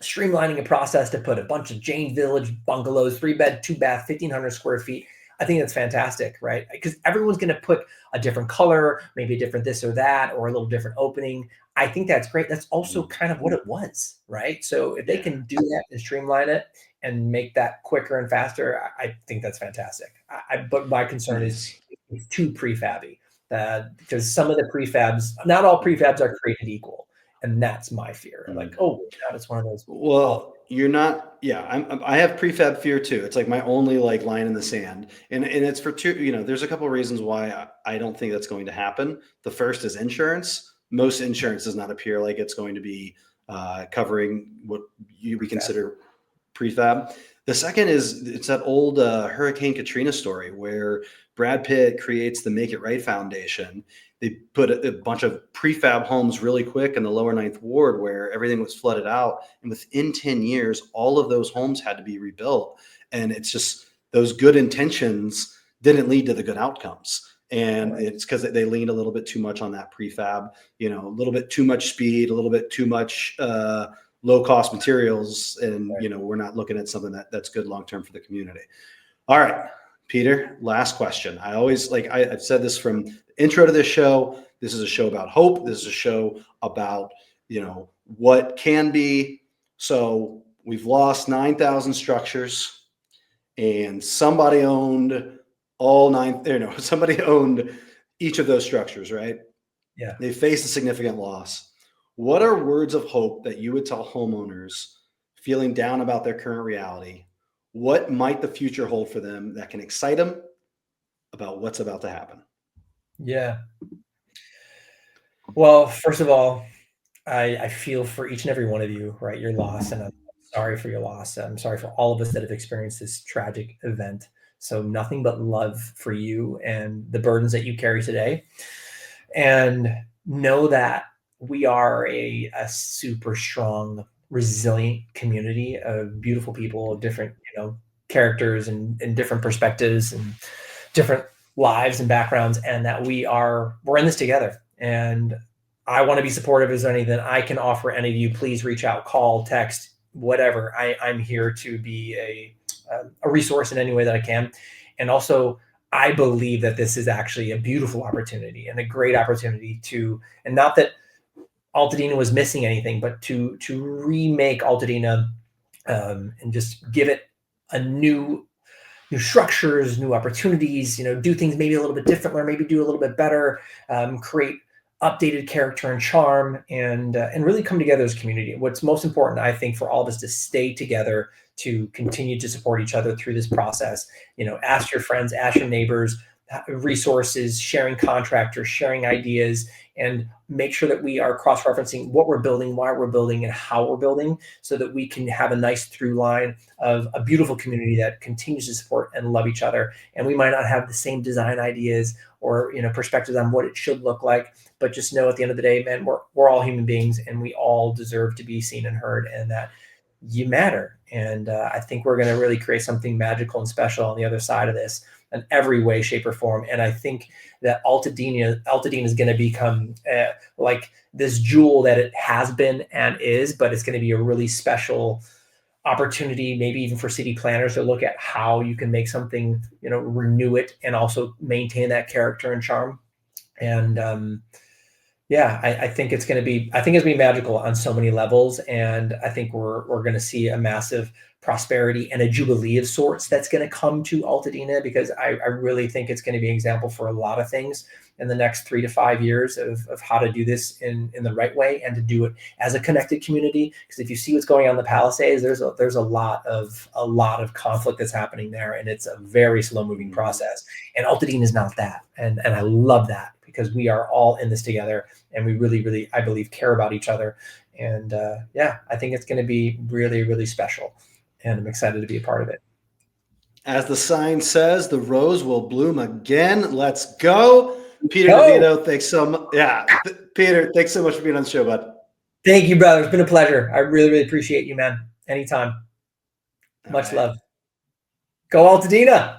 streamlining a process to put a bunch of Jane Village bungalows, 3-bed, 2-bath, 1,500 square feet, I think that's fantastic, right? Because everyone's going to put a different color, maybe a different this or that, or a little different opening. I think that's great. That's also kind of what it was, right? So if they can do that and streamline it and make that quicker and faster, I think that's fantastic. But my concern is it's too prefabby, because some of the prefabs, not all prefabs are created equal. And that's my fear. Like, oh, now it's one of those. Well, you're not. Yeah, I have prefab fear too. It's like my only like line in the sand, and it's for two. There's a couple of reasons why I don't think that's going to happen. The first is insurance. Most insurance does not appear like it's going to be covering what we consider prefab. The second is it's that old Hurricane Katrina story where Brad Pitt creates the Make It Right Foundation. They put a bunch of prefab homes really quick in the lower Ninth Ward where everything was flooded out. And within 10 years, all of those homes had to be rebuilt. And it's just those good intentions didn't lead to the good outcomes. And it's because they leaned a little bit too much on that prefab, a little bit too much speed, a little bit too much low cost materials. And, we're not looking at something that's good long-term for the community. All right, Peter, last question. I always I've said this from the intro to this show. This is a show about hope. This is a show about, what can be. So we've lost 9,000 structures and somebody owned somebody owned each of those structures, right? Yeah. They faced a significant loss. What are words of hope that you would tell homeowners feeling down about their current reality? What might the future hold for them that can excite them about what's about to happen? Yeah. Well, first of all, I feel for each and every one of you, right? Your loss, and I'm sorry for your loss. I'm sorry for all of us that have experienced this tragic event. So nothing but love for you and the burdens that you carry today. And know that we are a super strong, resilient community of beautiful people, different, characters and different perspectives and different lives and backgrounds, and that we're in this together. And I want to be supportive. Is there anything I can offer any of you? Please reach out, call, text, whatever. I'm here to be a resource in any way that I can. And also, I believe that this is actually a beautiful opportunity and a great opportunity and not that Altadena was missing anything, but to remake Altadena and just give it a new structures, new opportunities, do things maybe a little bit differently, or maybe do a little bit better, create updated character and charm, and really come together as a community. What's most important, I think, for all of us to stay together, to continue to support each other through this process. Ask your friends, ask your neighbors, resources, sharing contractors, sharing ideas, and make sure that we are cross-referencing what we're building, why we're building, and how we're building, so that we can have a nice through line of a beautiful community that continues to support and love each other. And we might not have the same design ideas or perspectives on what it should look like, but just know at the end of the day, man, we're all human beings, and we all deserve to be seen and heard, and that you matter. And I think we're going to really create something magical and special on the other side of this in every way, shape, or form. And I think that Altadena is going to become like this jewel that it has been and is, but it's going to be a really special opportunity, maybe even for city planners, to look at how you can make something, renew it and also maintain that character and charm. And I think it's going to be magical on so many levels. And I think we're going to see a massive prosperity and a jubilee of sorts that's going to come to Altadena, because I really think it's going to be an example for a lot of things in the next 3 to 5 years of how to do this in the right way, and to do it as a connected community. Because if you see what's going on in the Palisades, there's a lot of conflict that's happening there, and it's a very slow moving process. And Altadena is not that, and I love that, because we are all in this together, and we really, really, I believe, care about each other. And I think it's going to be really, really special, and I'm excited to be a part of it. As the sign says, the rose will bloom again. Let's go. Peter DiVito, thanks so much. Yeah, Peter, thanks so much for being on the show, bud. Thank you, brother. It's been a pleasure. I really, really appreciate you, man. Anytime. Much love. Go Altadena.